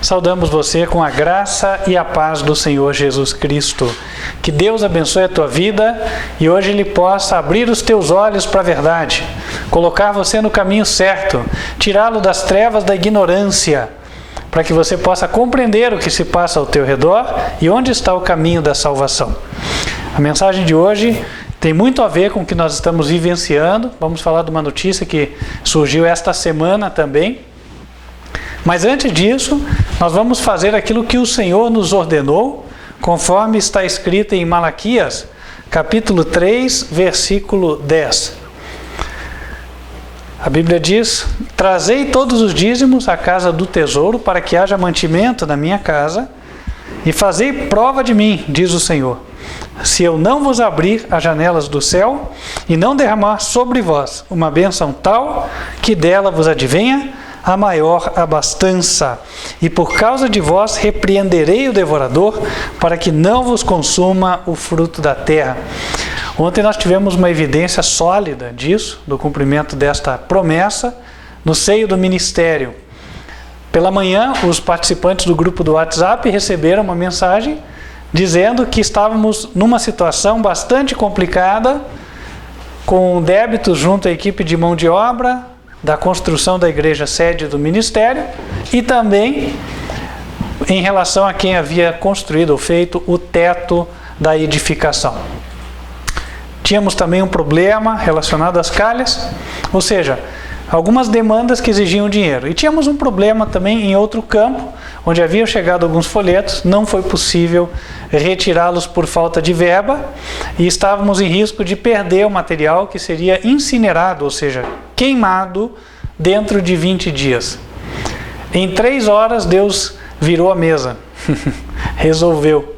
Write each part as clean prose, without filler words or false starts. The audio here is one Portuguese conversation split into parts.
Saudamos você com a graça e a paz do Senhor Jesus Cristo. Que Deus abençoe a tua vida e hoje Ele possa abrir os teus olhos para a verdade, colocar você no caminho certo, tirá-lo das trevas da ignorância, para que você possa compreender o que se passa ao teu redor e onde está o caminho da salvação. A mensagem de hoje tem muito a ver com o que nós estamos vivenciando. Vamos falar de uma notícia que surgiu esta semana também. Mas antes disso, nós vamos fazer aquilo que o Senhor nos ordenou, conforme está escrito em Malaquias, capítulo 3, versículo 10. A Bíblia diz: trazei todos os dízimos à casa do tesouro, para que haja mantimento na minha casa, e fazei prova de mim, diz o Senhor, se eu não vos abrir as janelas do céu, e não derramar sobre vós uma bênção tal, que dela vos advenha a maior abastança. E por causa de vós repreenderei o devorador, para que não vos consuma o fruto da terra. Ontem nós tivemos uma evidência sólida disso, do cumprimento desta promessa, no seio do ministério. Pela manhã, os participantes do grupo do WhatsApp receberam uma mensagem dizendo que estávamos numa situação bastante complicada, com débitos junto à equipe de mão de obra, da construção da igreja sede do ministério, e também em relação a quem havia construído ou feito o teto da edificação. Tínhamos também um problema relacionado às calhas, ou seja, algumas demandas que exigiam dinheiro. E tínhamos um problema também em outro campo, onde haviam chegado alguns folhetos, não foi possível retirá-los por falta de verba, e estávamos em risco de perder o material que seria incinerado, ou seja, queimado dentro de 20 dias. Em 3 horas Deus virou a mesa, resolveu.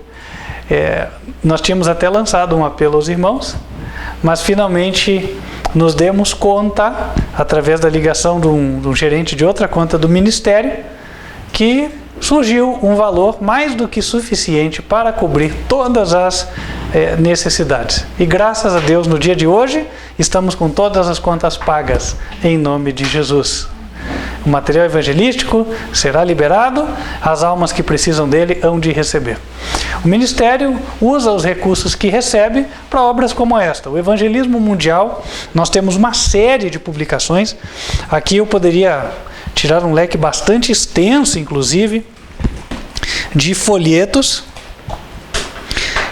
Nós tínhamos até lançado um apelo aos irmãos, mas finalmente nos demos conta, através da ligação de um gerente de outra conta do ministério, que surgiu um valor mais do que suficiente para cobrir todas as necessidades. E graças a Deus, no dia de hoje, estamos com todas as contas pagas, em nome de Jesus. O material evangelístico será liberado, as almas que precisam dele hão de receber. O ministério usa os recursos que recebe para obras como esta. O evangelismo mundial, nós temos uma série de publicações. Aqui eu poderia tirar um leque bastante extenso, inclusive, de folhetos.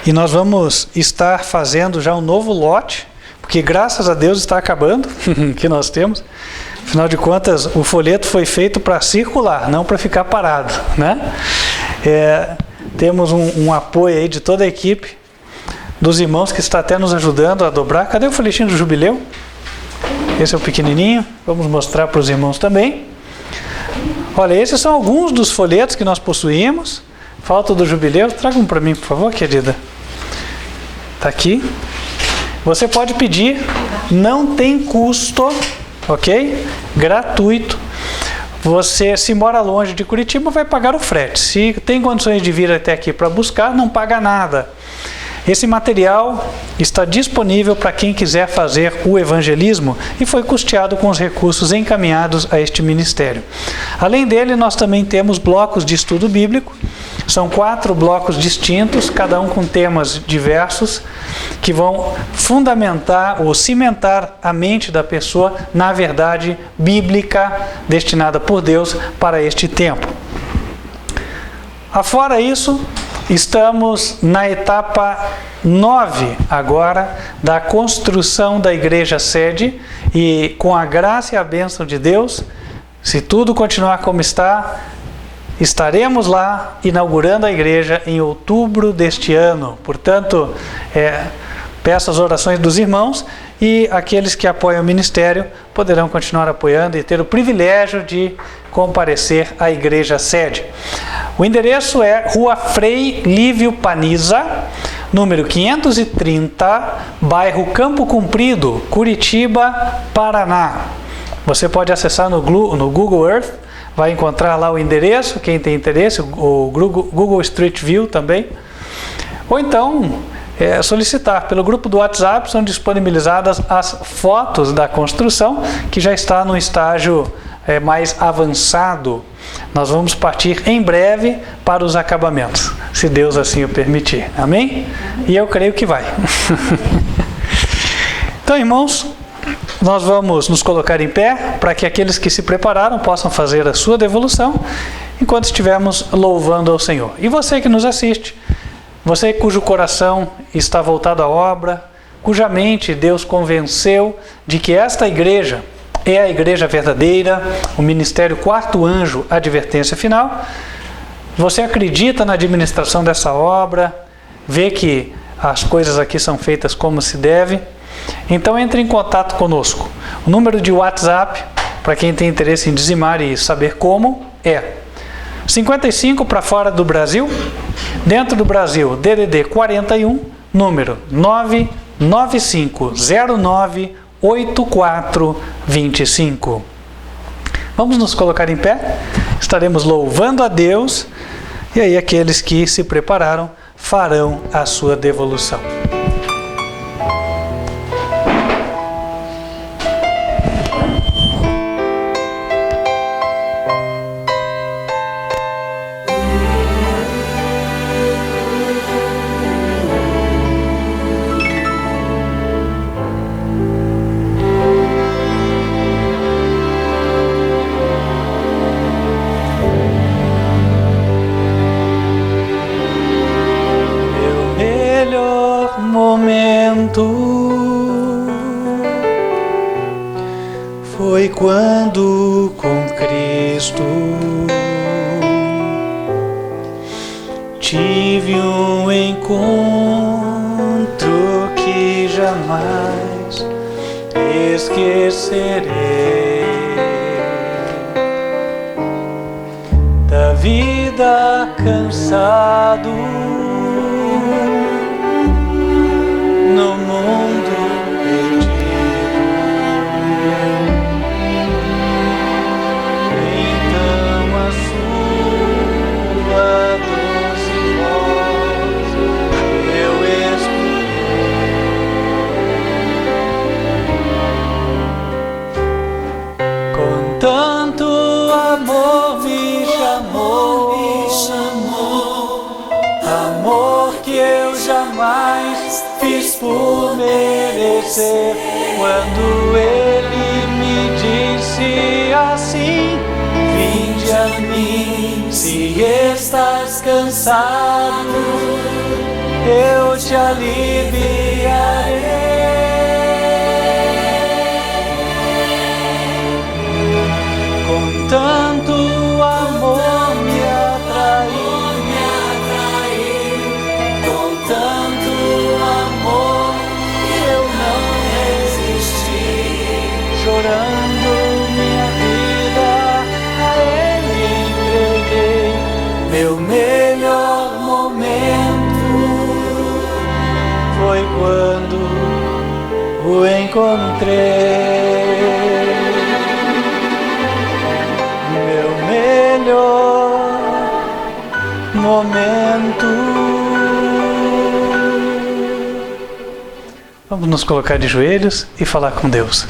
E nós vamos estar fazendo já um novo lote, porque graças a Deus está acabando, que nós temos. Afinal de contas, o folheto foi feito para circular, não para ficar parado, né? Temos um apoio aí de toda a equipe, dos irmãos que está até nos ajudando a dobrar. Cadê o folhetinho do jubileu? Esse é o pequenininho, vamos mostrar para os irmãos também. Olha, esses são alguns dos folhetos que nós possuímos. Falta do jubileu, traga um para mim, por favor, querida. Está aqui. Você pode pedir, não tem custo, ok? Gratuito. Você, se mora longe de Curitiba, vai pagar o frete. Se tem condições de vir até aqui para buscar, não paga nada. Esse material está disponível para quem quiser fazer o evangelismo e foi custeado com os recursos encaminhados a este ministério. Além dele, nós também temos blocos de estudo bíblico. São 4 blocos distintos, cada um com temas diversos, que vão fundamentar ou cimentar a mente da pessoa na verdade bíblica destinada por Deus para este tempo. Afora isso, estamos na etapa 9 agora da construção da igreja sede, e com a graça e a bênção de Deus, se tudo continuar como está, estaremos lá inaugurando a igreja em outubro deste ano. Portanto, peço as orações dos irmãos, e aqueles que apoiam o ministério poderão continuar apoiando e ter o privilégio de comparecer à igreja sede. O endereço é Rua Frei Lívio Paniza, número 530, bairro Campo Comprido, Curitiba, Paraná. Você pode acessar no Google Earth, vai encontrar lá o endereço, quem tem interesse, o Google Street View também. Ou então, solicitar pelo grupo do WhatsApp, são disponibilizadas as fotos da construção, que já está no estágio mais avançado, nós vamos partir em breve para os acabamentos, se Deus assim o permitir. Amém? E eu creio que vai. Então, irmãos, nós vamos nos colocar em pé para que aqueles que se prepararam possam fazer a sua devolução enquanto estivermos louvando ao Senhor. E você que nos assiste, você cujo coração está voltado à obra, cuja mente Deus convenceu de que esta igreja é a igreja verdadeira, o ministério Quarto Anjo, advertência final, você acredita na administração dessa obra, vê que as coisas aqui são feitas como se deve, então entre em contato conosco. O número de WhatsApp, para quem tem interesse em dizimar e saber como, é 55 para fora do Brasil, dentro do Brasil, DDD 41, número 995098425. Vamos nos colocar em pé, estaremos louvando a Deus, e aí aqueles que se prepararam farão a sua devolução. Foi quando com Cristo tive um encontro que jamais esquecerei. Da vida cansado no mundo perdido, então a sua doce voz eu escutei. Com tanto amor me chamou, amor que eu jamais fiz por merecer. Quando Ele me disse assim: vinde a mim, se estás cansado, eu te aliviarei. Com tanto amor me atraiu, com tanto amor eu não resisti, chorando minha vida a Ele entreguei. Meu melhor momento foi quando o encontrei. Meu melhor momento. Vamos nos colocar de joelhos e falar com Deus.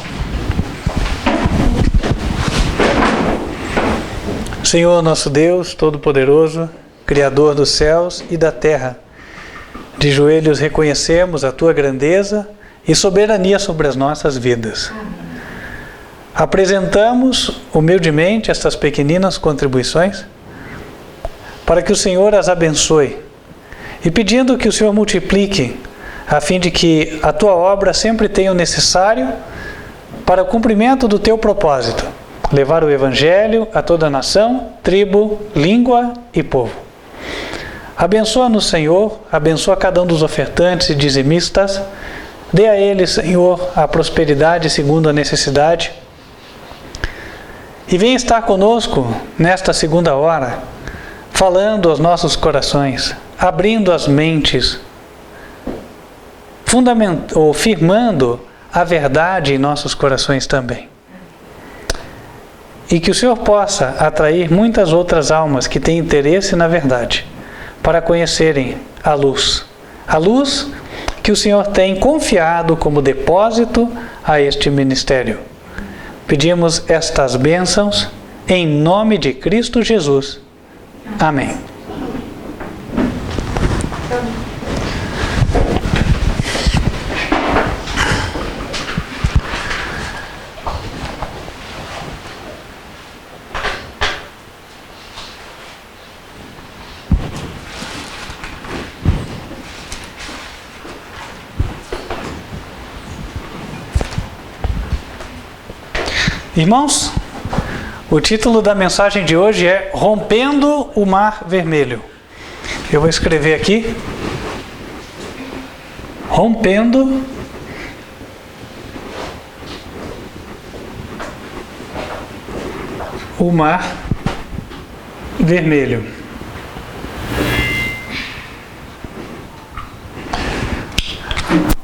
Senhor nosso Deus Todo-Poderoso, Criador dos céus e da terra, de joelhos reconhecemos a Tua grandeza e soberania sobre as nossas vidas. Apresentamos humildemente estas pequeninas contribuições para que o Senhor as abençoe e pedindo que o Senhor multiplique, a fim de que a Tua obra sempre tenha o necessário para o cumprimento do Teu propósito, levar o Evangelho a toda nação, tribo, língua e povo. Abençoa-nos, Senhor, abençoa cada um dos ofertantes e dizimistas, dê a eles, Senhor, a prosperidade segundo a necessidade, e venha estar conosco nesta segunda hora, falando aos nossos corações, abrindo as mentes, firmando a verdade em nossos corações também. E que o Senhor possa atrair muitas outras almas que têm interesse na verdade, para conhecerem a luz que o Senhor tem confiado como depósito a este ministério. Pedimos estas bênçãos em nome de Cristo Jesus. Amém. Irmãos, o título da mensagem de hoje é Rompendo o Mar Vermelho. Eu vou escrever aqui. Rompendo o Mar Vermelho.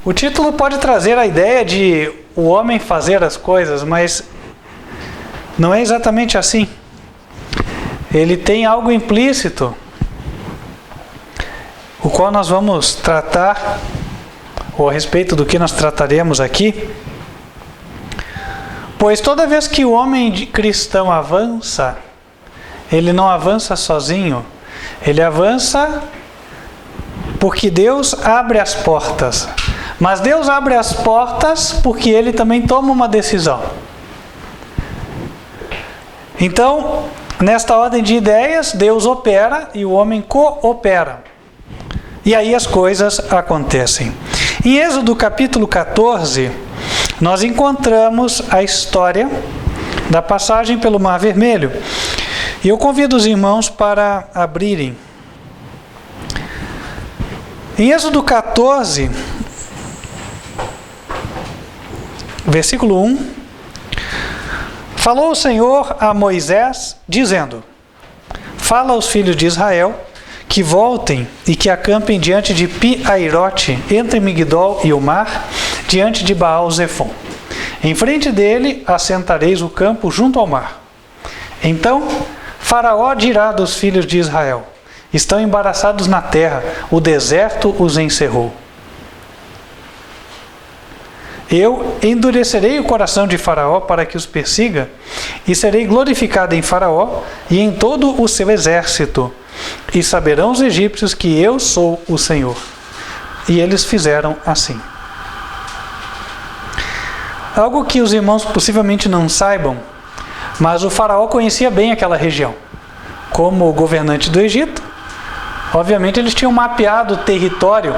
O título pode trazer a ideia de o homem fazer as coisas, mas não é exatamente assim. Ele tem algo implícito, o qual nós vamos tratar, ou a respeito do que nós trataremos aqui. Pois toda vez que o homem cristão avança, ele não avança sozinho, ele avança porque Deus abre as portas. Mas Deus abre as portas porque ele também toma uma decisão. Então, nesta ordem de ideias, Deus opera e o homem coopera. E aí as coisas acontecem. Em Êxodo capítulo 14, nós encontramos a história da passagem pelo Mar Vermelho. E eu convido os irmãos para abrirem. Em Êxodo 14, versículo 1. Falou o Senhor a Moisés, dizendo: Fala aos filhos de Israel que voltem e que acampem diante de Pi-Hairote, entre Migdol e o mar, diante de Baal-Zefon. Em frente dele assentareis o campo junto ao mar. Então Faraó dirá dos filhos de Israel: Estão embaraçados na terra, o deserto os encerrou. Eu endurecerei o coração de Faraó para que os persiga, e serei glorificado em Faraó e em todo o seu exército, e saberão os egípcios que eu sou o Senhor. E eles fizeram assim. Algo que os irmãos possivelmente não saibam, mas o Faraó conhecia bem aquela região. Como governante do Egito, obviamente eles tinham mapeado o território.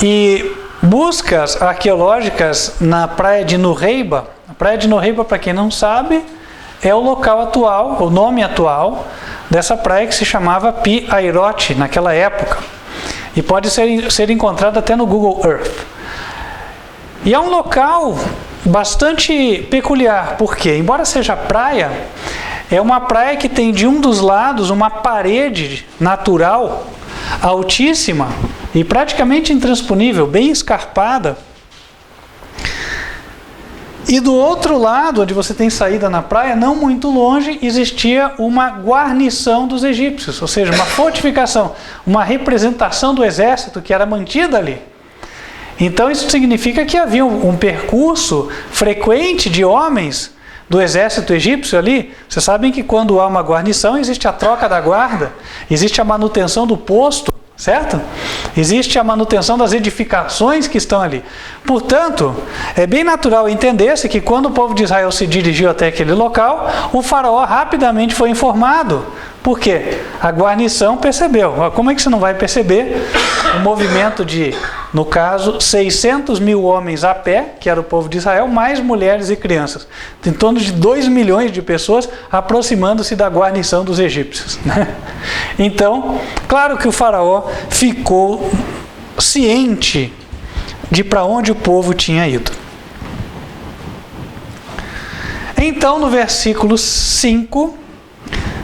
E buscas arqueológicas na praia de Nureiba. A praia de Nureiba, para quem não sabe, é o local atual, o nome atual dessa praia que se chamava Pi-Hairote naquela época. E pode ser encontrado até no Google Earth. E é um local bastante peculiar, porque, embora seja praia, é uma praia que tem de um dos lados uma parede natural altíssima e praticamente intransponível, bem escarpada. E do outro lado, onde você tem saída na praia, não muito longe, existia uma guarnição dos egípcios, ou seja, uma fortificação, uma representação do exército que era mantida ali. Então isso significa que havia um percurso frequente de homens do exército egípcio ali. Vocês sabem que quando há uma guarnição, existe a troca da guarda, existe a manutenção do posto, certo? Existe a manutenção das edificações que estão ali. Portanto, é bem natural entender-se que quando o povo de Israel se dirigiu até aquele local, o faraó rapidamente foi informado. Por quê? A guarnição percebeu. Como é que você não vai perceber o movimento de, no caso, 600 mil homens a pé, que era o povo de Israel, mais mulheres e crianças. Em torno de 2 milhões de pessoas aproximando-se da guarnição dos egípcios. Então, claro que o faraó ficou ciente de para onde o povo tinha ido. Então, no versículo 5,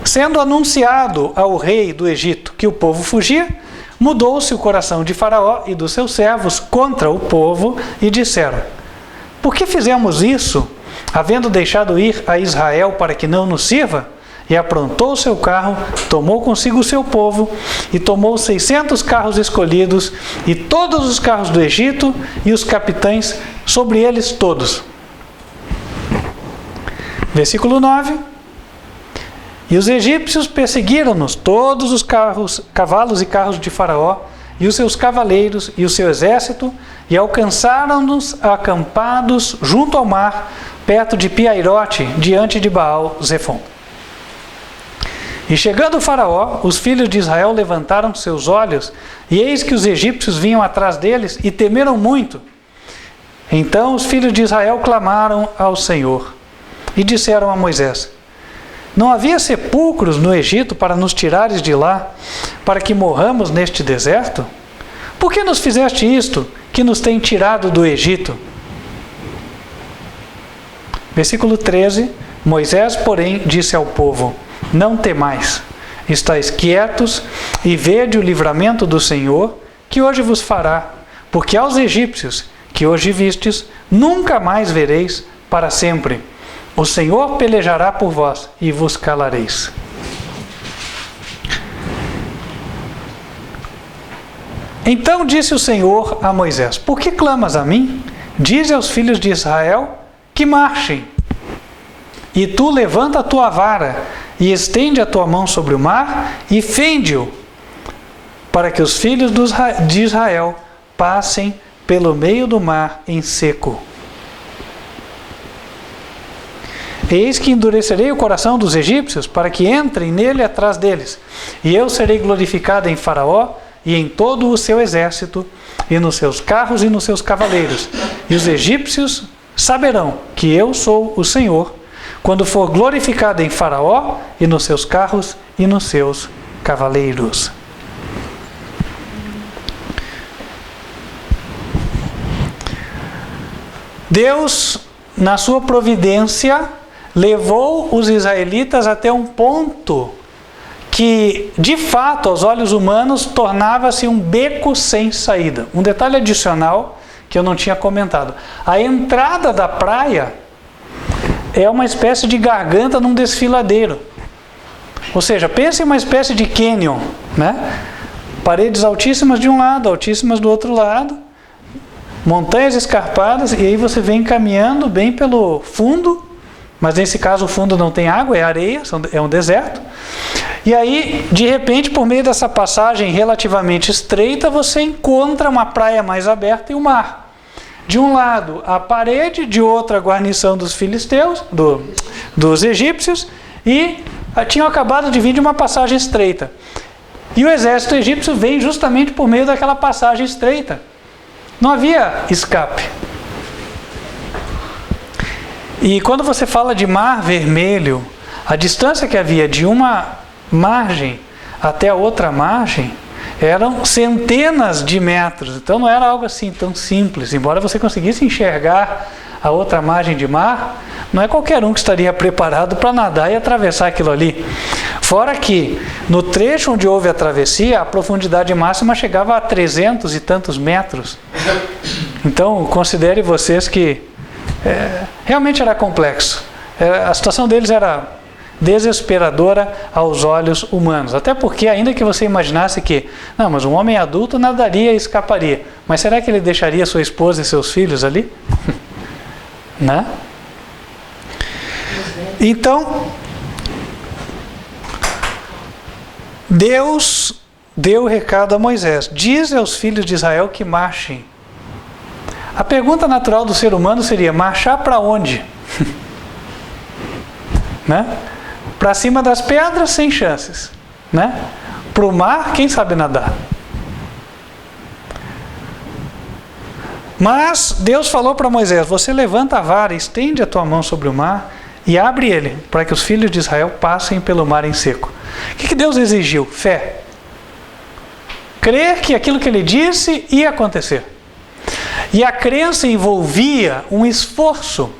sendo anunciado ao rei do Egito que o povo fugia, mudou-se o coração de Faraó e dos seus servos contra o povo e disseram: por que fizemos isso, havendo deixado ir a Israel para que não nos sirva? E aprontou o seu carro, tomou consigo o seu povo, e tomou 600 carros escolhidos, e todos os carros do Egito, e os capitães sobre eles todos. Versículo 9. E os egípcios perseguiram-nos, todos os cavalos e carros de Faraó, e os seus cavaleiros e o seu exército, e alcançaram-nos acampados junto ao mar, perto de Piairote, diante de Baal-Zefon. E chegando o Faraó, os filhos de Israel levantaram seus olhos, e eis que os egípcios vinham atrás deles, e temeram muito. Então os filhos de Israel clamaram ao Senhor, e disseram a Moisés: não havia sepulcros no Egito para nos tirares de lá, para que morramos neste deserto? Por que nos fizeste isto, que nos tem tirado do Egito? Versículo 13. Moisés, porém, disse ao povo: não temais, estais quietos e vede o livramento do Senhor, que hoje vos fará, porque aos egípcios, que hoje vistes, nunca mais vereis para sempre. O Senhor pelejará por vós e vos calareis. Então disse o Senhor a Moisés: por que clamas a mim? Dize aos filhos de Israel que marchem. E tu levanta a tua vara e estende a tua mão sobre o mar e fende-o, para que os filhos de Israel passem pelo meio do mar em seco. Eis que endurecerei o coração dos egípcios, para que entrem nele atrás deles. E eu serei glorificado em Faraó e em todo o seu exército, e nos seus carros e nos seus cavaleiros. E os egípcios saberão que eu sou o Senhor, quando for glorificado em Faraó e nos seus carros e nos seus cavaleiros. Deus, na sua providência, levou os israelitas até um ponto que, de fato, aos olhos humanos, tornava-se um beco sem saída. Um detalhe adicional que eu não tinha comentado: a entrada da praia é uma espécie de garganta num desfiladeiro. Ou seja, pense em uma espécie de canyon, né? Paredes altíssimas de um lado, altíssimas do outro lado, montanhas escarpadas, e aí você vem caminhando bem pelo fundo, mas nesse caso o fundo não tem água, é areia, é um deserto. E aí, de repente, por meio dessa passagem relativamente estreita, você encontra uma praia mais aberta e o mar. De um lado, a parede, de outro, a guarnição dos filisteus, dos egípcios, e tinham acabado de vir de uma passagem estreita. E o exército egípcio vem justamente por meio daquela passagem estreita. Não havia escape. E quando você fala de Mar Vermelho, a distância que havia de uma margem até a outra margem eram centenas de metros. Então não era algo assim tão simples. Embora você conseguisse enxergar a outra margem de mar, não é qualquer um que estaria preparado para nadar e atravessar aquilo ali. Fora que, no trecho onde houve a travessia, a profundidade máxima chegava a 300 e tantos metros. Então, considere vocês que realmente era complexo. A situação deles era desesperadora aos olhos humanos. Até porque, ainda que você imaginasse que, não, mas um homem adulto nadaria e escaparia. Mas será que ele deixaria sua esposa e seus filhos ali? Né? Então, Deus deu o recado a Moisés: diz aos filhos de Israel que marchem. A pergunta natural do ser humano seria: marchar para onde? Né? Para cima das pedras, sem chances. Né? Para o mar, quem sabe nadar? Mas Deus falou para Moisés: você levanta a vara, estende a tua mão sobre o mar e abre ele, para que os filhos de Israel passem pelo mar em seco. O que Deus exigiu? Fé. Crer que aquilo que ele disse ia acontecer. E a crença envolvia um esforço.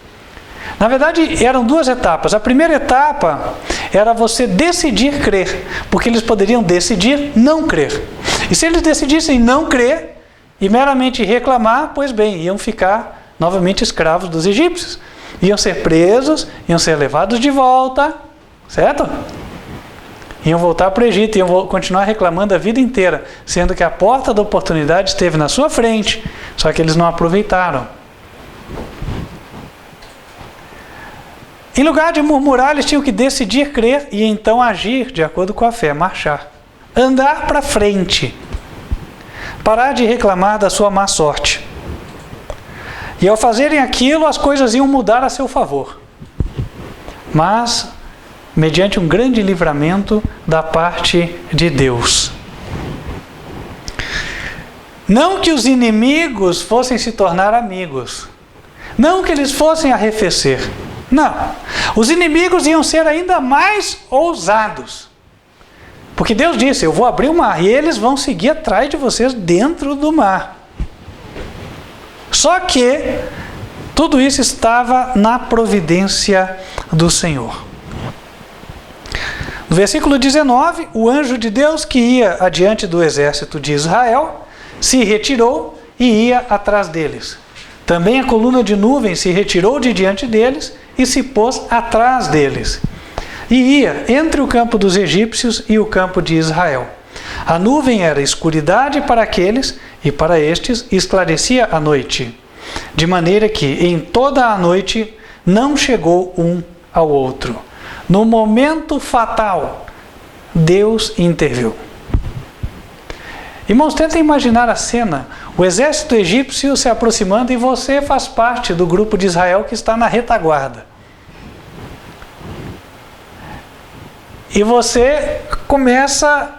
Na verdade, eram duas etapas. A primeira etapa era você decidir crer, porque eles poderiam decidir não crer. E se eles decidissem não crer e meramente reclamar, pois bem, iam ficar novamente escravos dos egípcios. Iam ser presos, iam ser levados de volta, certo? Iam voltar para o Egito, iam continuar reclamando a vida inteira, sendo que a porta da oportunidade esteve na sua frente, só que eles não aproveitaram. Em lugar de murmurar, eles tinham que decidir crer e então agir de acordo com a fé, marchar. Andar para frente. Parar de reclamar da sua má sorte. E ao fazerem aquilo, as coisas iam mudar a seu favor. Mas, mediante um grande livramento da parte de Deus. Não que os inimigos fossem se tornar amigos. Não que eles fossem arrefecer. Não. Os inimigos iam ser ainda mais ousados. Porque Deus disse, eu vou abrir o mar e eles vão seguir atrás de vocês dentro do mar. Só que tudo isso estava na providência do Senhor. No versículo 19, o anjo de Deus que ia adiante do exército de Israel se retirou e ia atrás deles. Também a coluna de nuvem se retirou de diante deles e se pôs atrás deles. E ia entre o campo dos egípcios e o campo de Israel. A nuvem era escuridade para aqueles e para estes esclarecia a noite. De maneira que em toda a noite não chegou um ao outro. No momento fatal, Deus interviu. Irmãos, tentem imaginar a cena. O exército egípcio se aproximando e você faz parte do grupo de Israel que está na retaguarda. E você começa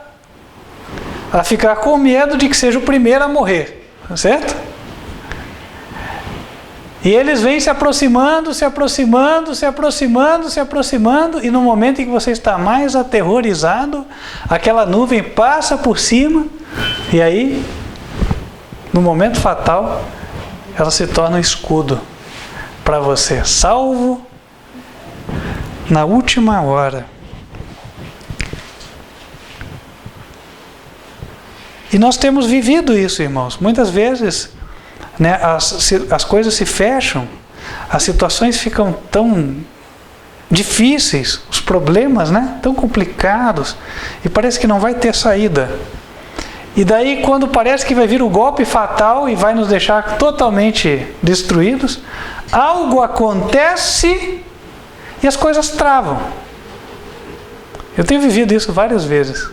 a ficar com medo de que seja o primeiro a morrer, certo? E eles vêm se aproximando, se aproximando, se aproximando, se aproximando, e no momento em que você está mais aterrorizado, aquela nuvem passa por cima, e aí, no momento fatal, ela se torna um escudo para você, salvo na última hora. E nós temos vivido isso, irmãos. Muitas vezes, né, as coisas se fecham, as situações ficam tão difíceis, os problemas, né, tão complicados, e parece que não vai ter saída. E daí, quando parece que vai vir o golpe fatal e vai nos deixar totalmente destruídos, algo acontece e as coisas travam. Eu tenho vivido isso várias vezes.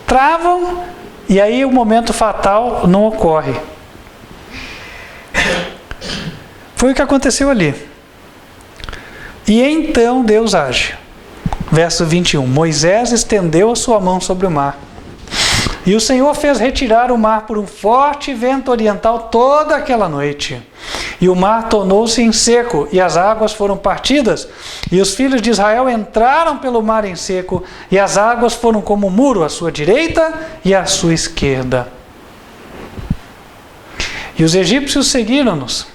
Travam e aí o momento fatal não ocorre. Foi o que aconteceu ali. E então Deus age. Verso 21. Moisés estendeu a sua mão sobre o mar. E o Senhor fez retirar o mar por um forte vento oriental toda aquela noite. E o mar tornou-se em seco, e as águas foram partidas, e os filhos de Israel entraram pelo mar em seco, e as águas foram como um muro à sua direita e à sua esquerda. E os egípcios seguiram-nos,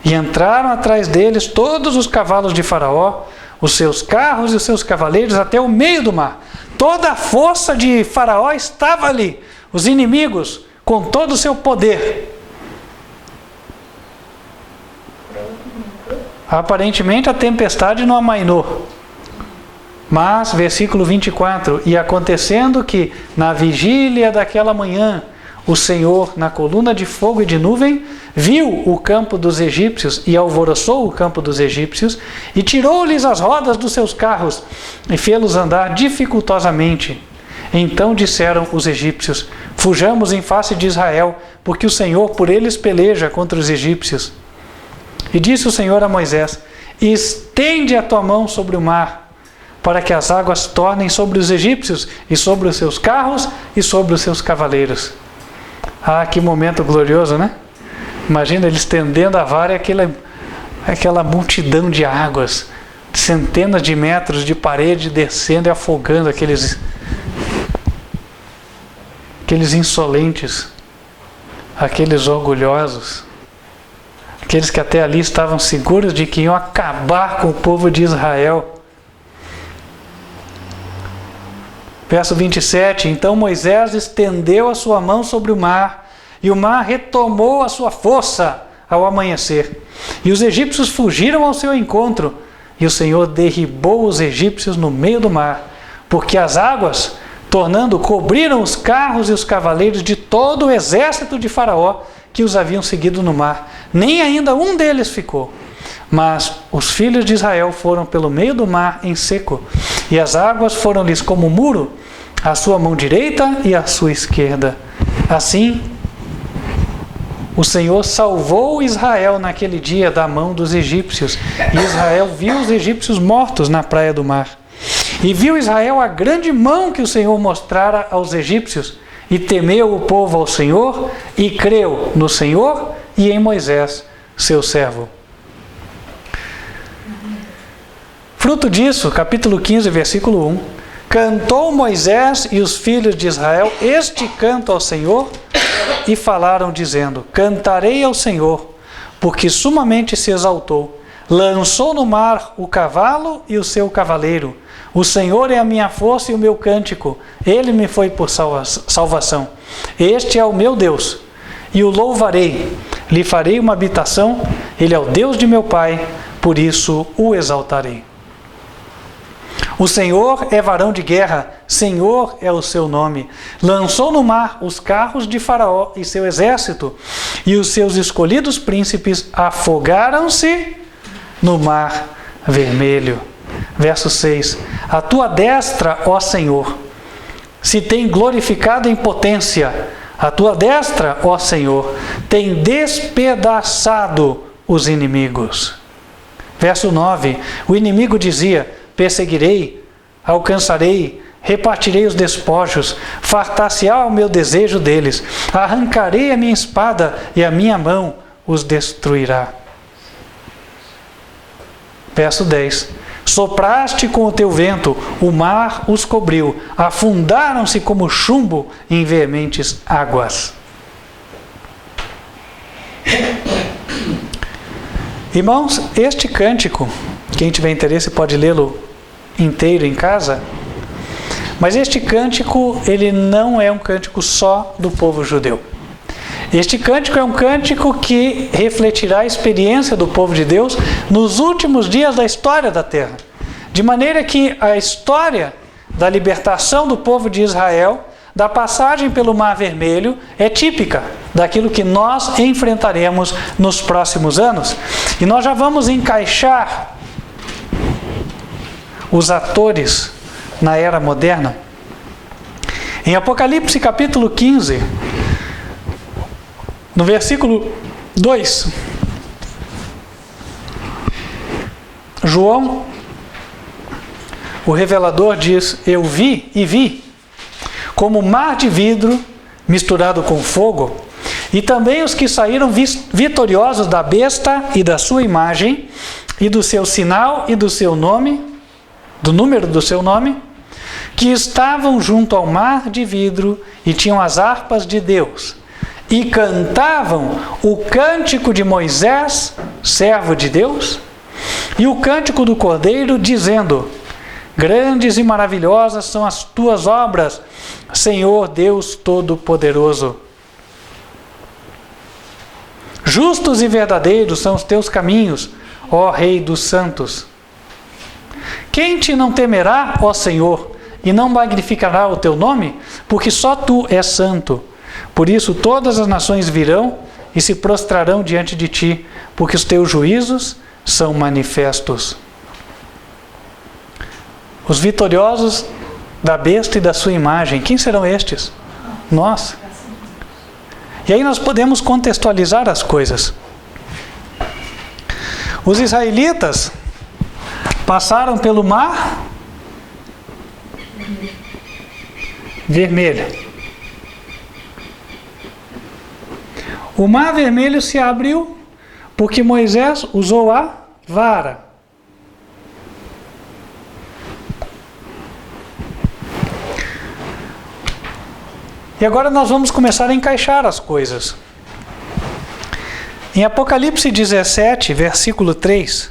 e entraram atrás deles todos os cavalos de Faraó, os seus carros e os seus cavaleiros até o meio do mar. Toda a força de Faraó estava ali, os inimigos, com todo o seu poder. Aparentemente a tempestade não amainou. Mas, versículo 24, e acontecendo que na vigília daquela manhã, o Senhor, na coluna de fogo e de nuvem, viu o campo dos egípcios e alvoroçou o campo dos egípcios e tirou-lhes as rodas dos seus carros e fê-los andar dificultosamente. Então disseram os egípcios, fujamos em face de Israel, porque o Senhor por eles peleja contra os egípcios. E disse o Senhor a Moisés, estende a tua mão sobre o mar, para que as águas tornem sobre os egípcios e sobre os seus carros e sobre os seus cavaleiros. Ah, que momento glorioso, né? Imagina ele estendendo a vara e aquela multidão de águas, centenas de metros de parede descendo e afogando aqueles insolentes, aqueles orgulhosos, aqueles que até ali estavam seguros de que iam acabar com o povo de Israel. Verso 27, então Moisés estendeu a sua mão sobre o mar, e o mar retomou a sua força ao amanhecer. E os egípcios fugiram ao seu encontro, e o Senhor derribou os egípcios no meio do mar, porque as águas, tornando, cobriram os carros e os cavaleiros de todo o exército de Faraó, que os haviam seguido no mar. Nem ainda um deles ficou. Mas os filhos de Israel foram pelo meio do mar em seco, e as águas foram-lhes como muro, à sua mão direita e à sua esquerda. Assim, o Senhor salvou Israel naquele dia da mão dos egípcios, e Israel viu os egípcios mortos na praia do mar. E viu Israel a grande mão que o Senhor mostrara aos egípcios, e temeu o povo ao Senhor, e creu no Senhor e em Moisés, seu servo. Fruto disso, capítulo 15, versículo 1, cantou Moisés e os filhos de Israel este canto ao Senhor, e falaram dizendo: cantarei ao Senhor, porque sumamente se exaltou. Lançou no mar o cavalo e o seu cavaleiro. O Senhor é a minha força e o meu cântico. Ele me foi por salvação. Este é o meu Deus, e o louvarei. Lhe farei uma habitação. Ele é o Deus de meu pai, por isso o exaltarei. O Senhor é varão de guerra, Senhor é o seu nome. Lançou no mar os carros de Faraó e seu exército, e os seus escolhidos príncipes afogaram-se no mar vermelho. Verso 6. A tua destra, ó Senhor, se tem glorificado em potência. A tua destra, ó Senhor, tem despedaçado os inimigos. Verso 9. O inimigo dizia: perseguirei, alcançarei, repartirei os despojos, fartar-se-á o meu desejo deles, arrancarei a minha espada e a minha mão os destruirá. Verso 10. Sopraste com o teu vento, o mar os cobriu, afundaram-se como chumbo em veementes águas. Irmãos, este cântico, quem tiver interesse pode lê-lo inteiro em casa, mas este cântico, ele não é um cântico só do povo judeu. Este cântico é um cântico que refletirá a experiência do povo de Deus nos últimos dias da história da terra. De maneira que a história da libertação do povo de Israel, da passagem pelo Mar Vermelho, é típica daquilo que nós enfrentaremos nos próximos anos. E nós já vamos encaixar os atores na era moderna. Em Apocalipse capítulo 15, no versículo 2, João, o revelador, diz: eu vi, como mar de vidro misturado com fogo, e também os que saíram vitoriosos da besta e da sua imagem, e do seu sinal e do seu nome, do número do seu nome, que estavam junto ao mar de vidro e tinham as harpas de Deus, e cantavam o cântico de Moisés, servo de Deus, e o cântico do Cordeiro, dizendo: grandes e maravilhosas são as tuas obras, Senhor Deus Todo-Poderoso. Justos e verdadeiros são os teus caminhos, ó Rei dos santos. Quem te não temerá, ó Senhor, e não magnificará o teu nome? Porque só tu és santo. Por isso todas as nações virão e se prostrarão diante de ti, porque os teus juízos são manifestos. Os vitoriosos da besta e da sua imagem, quem serão estes? Nós. E aí nós podemos contextualizar as coisas. Os israelitas passaram pelo Mar Vermelho. O Mar Vermelho se abriu porque Moisés usou a vara. E agora nós vamos começar a encaixar as coisas. Em Apocalipse 17, versículo 3,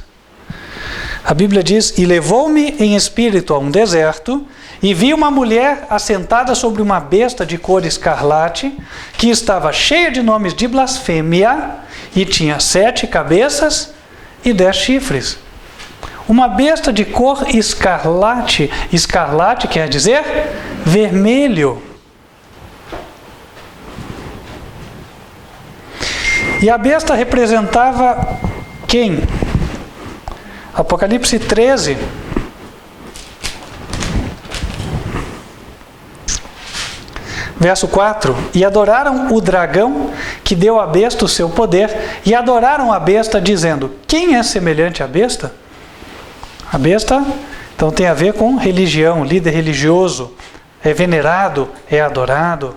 a Bíblia diz: e levou-me em espírito a um deserto, e vi uma mulher assentada sobre uma besta de cor escarlate, que estava cheia de nomes de blasfêmia, e tinha 7 cabeças e 10 chifres. Uma besta de cor escarlate, escarlate quer dizer vermelho. E a besta representava quem? Apocalipse 13. Verso 4: E adoraram o dragão que deu à besta o seu poder, e adoraram a besta, dizendo: quem é semelhante à besta? A besta, então, tem a ver com religião, líder religioso, é venerado, é adorado.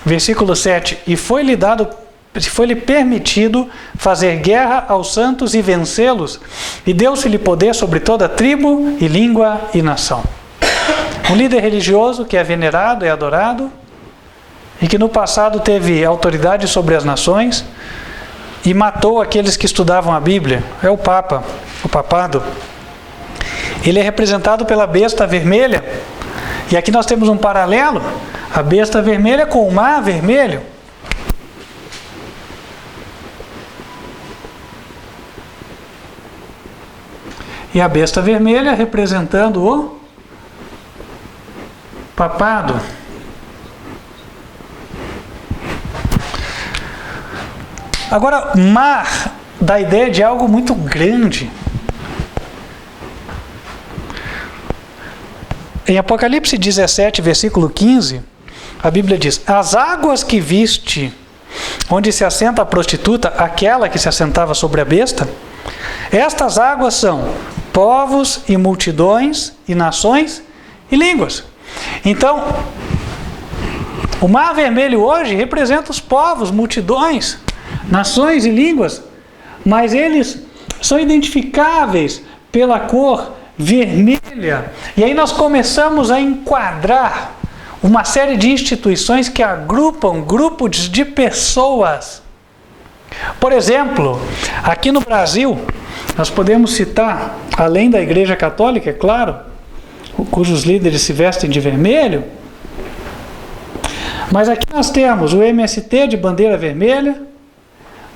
Versículo 7: E foi-lhe permitido fazer guerra aos santos e vencê-los, e deu-se-lhe poder sobre toda tribo e língua e nação. Um líder religioso que é venerado, é adorado, e que no passado teve autoridade sobre as nações e matou aqueles que estudavam a Bíblia. É o Papa, o papado. Ele é representado pela besta vermelha, e aqui nós temos um paralelo, a besta vermelha com o mar vermelho. E a besta vermelha representando o papado. Agora, mar dá a ideia de algo muito grande. Em Apocalipse 17, versículo 15, a Bíblia diz: as águas que viste, onde se assenta a prostituta, aquela que se assentava sobre a besta, estas águas são povos e multidões e nações e línguas. Então, o Mar Vermelho hoje representa os povos, multidões, nações e línguas, mas eles são identificáveis pela cor vermelha. E aí nós começamos a enquadrar uma série de instituições que agrupam grupos de pessoas. Por exemplo, aqui no Brasil, nós podemos citar, além da Igreja Católica, é claro, cujos líderes se vestem de vermelho, mas aqui nós temos o MST de bandeira vermelha,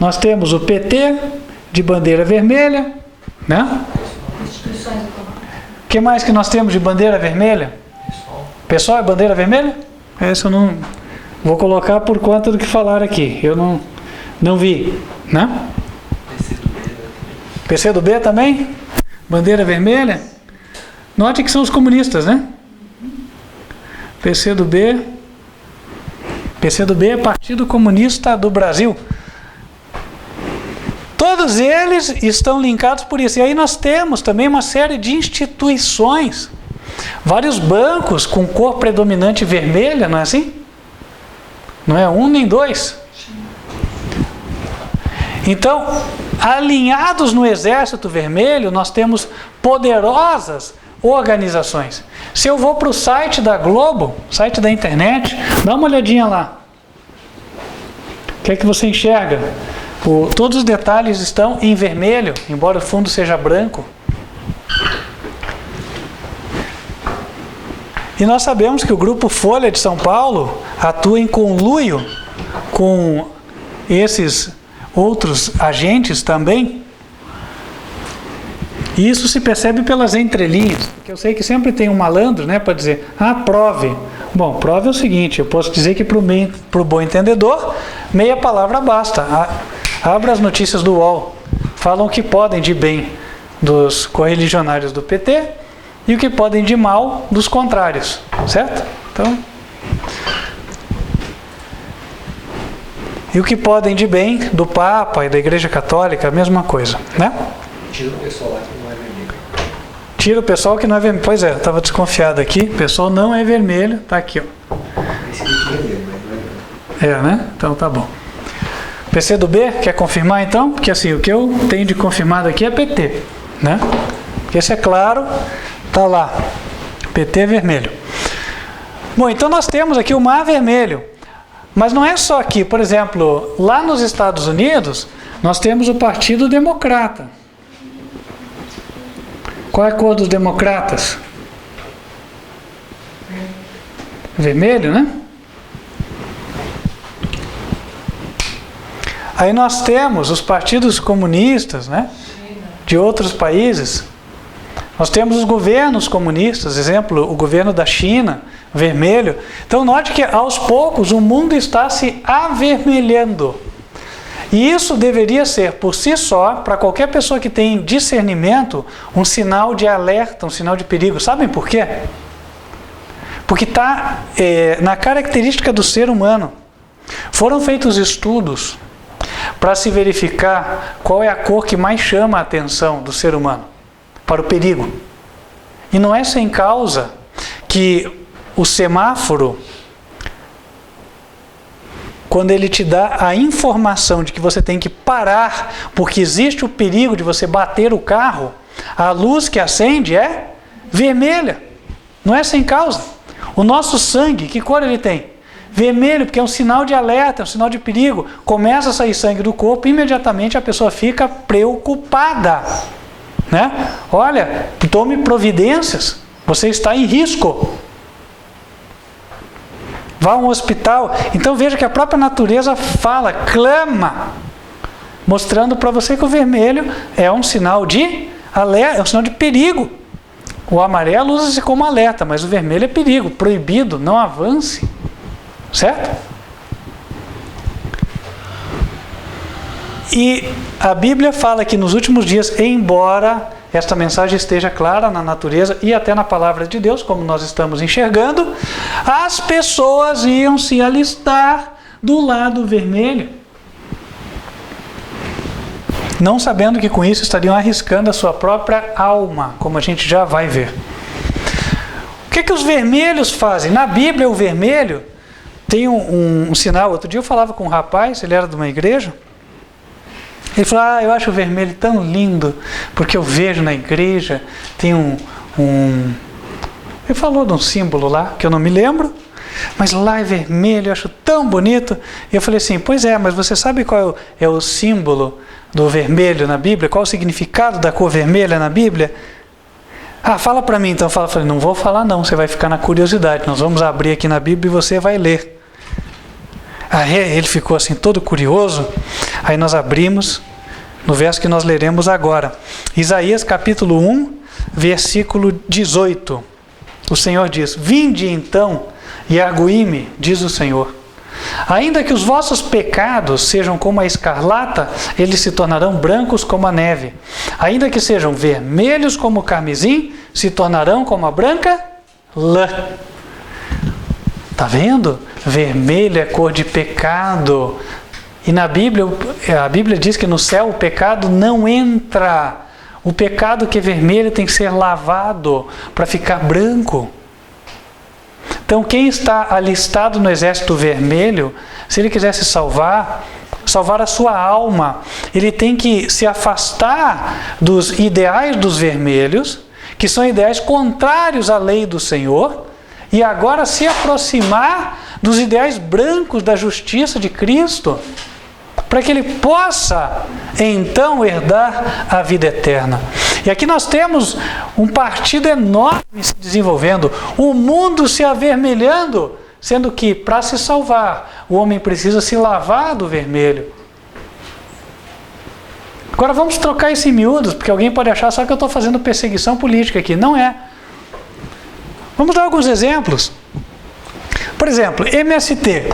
nós temos o PT de bandeira vermelha, né? O que mais que nós temos de bandeira vermelha? PSOL é bandeira vermelha? Essa eu não vou colocar por conta do que falaram aqui, eu não vi, né? PCdoB também? Bandeira vermelha? Note que são os comunistas, né? PCdoB é Partido Comunista do Brasil. Todos eles estão linkados por isso. E aí nós temos também uma série de instituições. Vários bancos com cor predominante vermelha, não é assim? Não é um nem dois. Então, alinhados no Exército Vermelho, nós temos poderosas organizações. Se eu vou para o site da Globo, site da internet, dá uma olhadinha lá. O que é que você enxerga? Todos os detalhes estão em vermelho, embora o fundo seja branco. E nós sabemos que o Grupo Folha de São Paulo atua em conluio com esses outros agentes também. E isso se percebe pelas entrelinhas, porque eu sei que sempre tem um malandro, né, para dizer, prove. Bom, prove é o seguinte, eu posso dizer que para o bom entendedor, meia palavra basta. Abra as notícias do UOL, falam o que podem de bem dos correligionários do PT e o que podem de mal dos contrários, certo? Então, e o que podem de bem do Papa e da Igreja Católica, a mesma coisa, né? Tira o pessoal lá que não é vermelho. Tira o pessoal que não é vermelho. Pois é, eu estava desconfiado aqui. O pessoal não é vermelho. Tá aqui, ó. Esse aqui é vermelho, mas não é vermelho. Né? Então tá bom. PCdoB, quer confirmar então? Porque assim, o que eu tenho de confirmado aqui é PT, né? Porque esse é claro, tá lá. PT vermelho. Bom, então nós temos aqui o Mar Vermelho. Mas não é só aqui. Por exemplo, lá nos Estados Unidos, nós temos o Partido Democrata. Qual é a cor dos democratas? Vermelho, né? Aí nós temos os partidos comunistas, né? De outros países. Nós temos os governos comunistas, exemplo, o governo da China, vermelho. Então note que aos poucos o mundo está se avermelhando. E isso deveria ser, por si só, para qualquer pessoa que tem discernimento, um sinal de alerta, um sinal de perigo. Sabem por quê? Porque está na característica do ser humano. Foram feitos estudos para se verificar qual é a cor que mais chama a atenção do ser humano para o perigo. E não é sem causa que o semáforo, quando ele te dá a informação de que você tem que parar porque existe o perigo de você bater o carro, a luz que acende é vermelha. Não é sem causa. O nosso sangue, que cor ele tem? Vermelho, porque é um sinal de alerta, é um sinal de perigo. Começa a sair sangue do corpo, imediatamente a pessoa fica preocupada, né? Olha, tome providências, você está em risco. Vá a um hospital. Então veja que a própria natureza fala, clama, mostrando para você que o vermelho é um sinal de alerta, é um sinal de perigo. O amarelo usa-se como alerta, mas o vermelho é perigo, proibido, não avance. Certo? E a Bíblia fala que nos últimos dias, embora esta mensagem esteja clara na natureza e até na palavra de Deus, como nós estamos enxergando, as pessoas iam se alistar do lado vermelho, não sabendo que com isso estariam arriscando a sua própria alma, como a gente já vai ver. O que os vermelhos fazem? Na Bíblia, o vermelho tem um sinal. Outro dia eu falava com um rapaz, ele era de uma igreja. Ele falou, eu acho o vermelho tão lindo, porque eu vejo na igreja, tem Ele falou de um símbolo lá, que eu não me lembro, mas lá é vermelho, eu acho tão bonito. E eu falei assim, pois é, mas você sabe qual é o símbolo do vermelho na Bíblia? Qual o significado da cor vermelha na Bíblia? Fala para mim então. Eu falei, não vou falar não, você vai ficar na curiosidade. Nós vamos abrir aqui na Bíblia e você vai ler. Ele ficou assim todo curioso. Aí nós abrimos no verso que nós leremos agora. Isaías capítulo 1, versículo 18. O Senhor diz, vinde então e arguí-me, diz o Senhor. Ainda que os vossos pecados sejam como a escarlata, eles se tornarão brancos como a neve. Ainda que sejam vermelhos como o carmesim, se tornarão como a branca lã. Está vendo? Vermelho é cor de pecado. E na Bíblia, a Bíblia diz que no céu o pecado não entra. O pecado que é vermelho tem que ser lavado para ficar branco. Então quem está alistado no exército vermelho, se ele quisesse salvar a sua alma, ele tem que se afastar dos ideais dos vermelhos, que são ideais contrários à lei do Senhor, e agora se aproximar dos ideais brancos da justiça de Cristo, para que ele possa então herdar a vida eterna. E aqui nós temos um partido enorme se desenvolvendo, o mundo se avermelhando, sendo que para se salvar o homem precisa se lavar do vermelho. Agora vamos trocar isso em miúdos, porque alguém pode achar só que eu estou fazendo perseguição política aqui. Não é. Vamos dar alguns exemplos. Por exemplo, MST,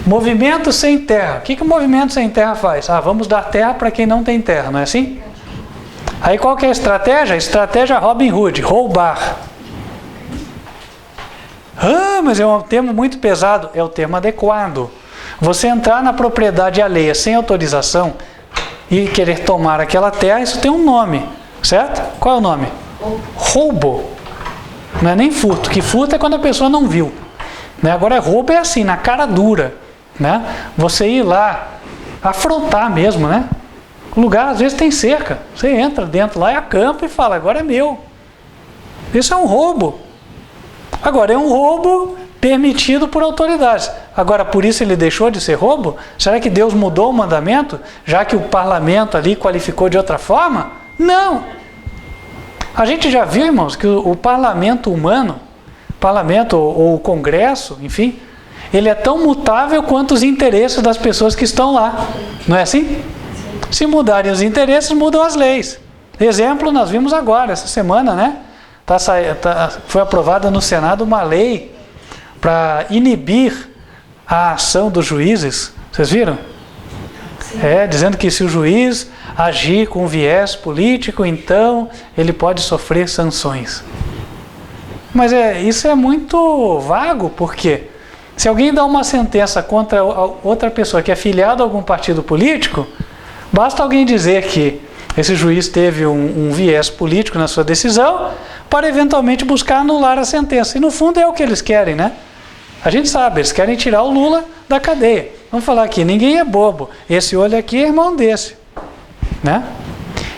Movimento Sem Terra. O que o Movimento Sem Terra faz? Vamos dar terra para quem não tem terra, não é assim? Aí qual que é a estratégia? A estratégia Robin Hood, roubar. Mas é um termo muito pesado. É o termo adequado. Você entrar na propriedade alheia sem autorização e querer tomar aquela terra, isso tem um nome, certo? Qual é o nome? Roubo. Não é nem furto, que furto é quando a pessoa não viu. Né? Agora roubo é assim, na cara dura. Né? Você ir lá, afrontar mesmo, né? O lugar às vezes tem cerca. Você entra dentro lá e acampa e fala, agora é meu. Isso é um roubo. Agora, é um roubo permitido por autoridades. Agora, por isso ele deixou de ser roubo? Será que Deus mudou o mandamento, já que o parlamento ali qualificou de outra forma? Não. A gente já viu, irmãos, que o parlamento humano, parlamento ou o congresso, enfim, ele é tão mutável quanto os interesses das pessoas que estão lá. Não é assim? Se mudarem os interesses, mudam as leis. Exemplo, nós vimos agora, essa semana, né? Foi aprovada no Senado uma lei para inibir a ação dos juízes. Vocês viram? Dizendo que se o juiz agir com viés político, então ele pode sofrer sanções. Mas isso é muito vago, porque se alguém dá uma sentença contra outra pessoa que é filiada a algum partido político, basta alguém dizer que esse juiz teve um viés político na sua decisão para eventualmente buscar anular a sentença. E no fundo é o que eles querem, né? A gente sabe, eles querem tirar o Lula da cadeia. Vamos falar aqui, ninguém é bobo. Esse olho aqui é irmão desse, né?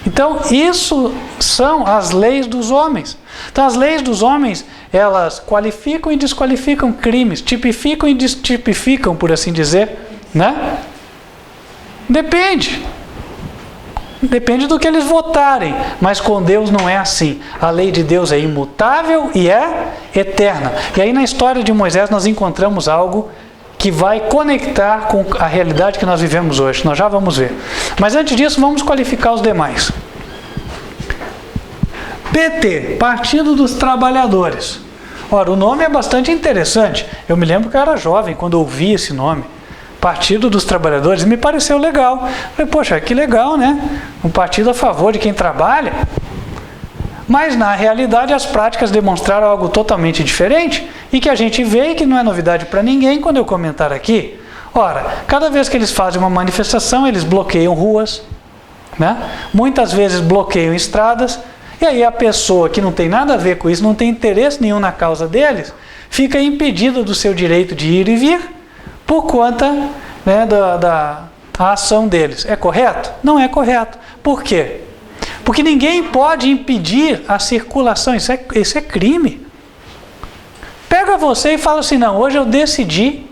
Então, isso são as leis dos homens. Então, as leis dos homens, elas qualificam e desqualificam crimes, tipificam e destipificam, por assim dizer, né? Depende do que eles votarem, mas com Deus não é assim. A lei de Deus é imutável e é eterna. E aí na história de Moisés nós encontramos algo que vai conectar com a realidade que nós vivemos hoje. Nós já vamos ver. Mas antes disso, vamos qualificar os demais. PT, Partido dos Trabalhadores. Ora, o nome é bastante interessante. Eu me lembro que eu era jovem quando ouvi esse nome. Partido dos Trabalhadores, me pareceu legal. Falei, poxa, que legal, né? Um partido a favor de quem trabalha. Mas, na realidade, as práticas demonstraram algo totalmente diferente e que a gente vê e que não é novidade para ninguém quando eu comentar aqui. Ora, cada vez que eles fazem uma manifestação, eles bloqueiam ruas, né? Muitas vezes bloqueiam estradas, e aí a pessoa que não tem nada a ver com isso, não tem interesse nenhum na causa deles, fica impedida do seu direito de ir e vir, por conta, né, da ação deles. É correto? Não é correto. Por quê? Porque ninguém pode impedir a circulação. Isso é crime. Pega você e fala assim, não, hoje eu decidi,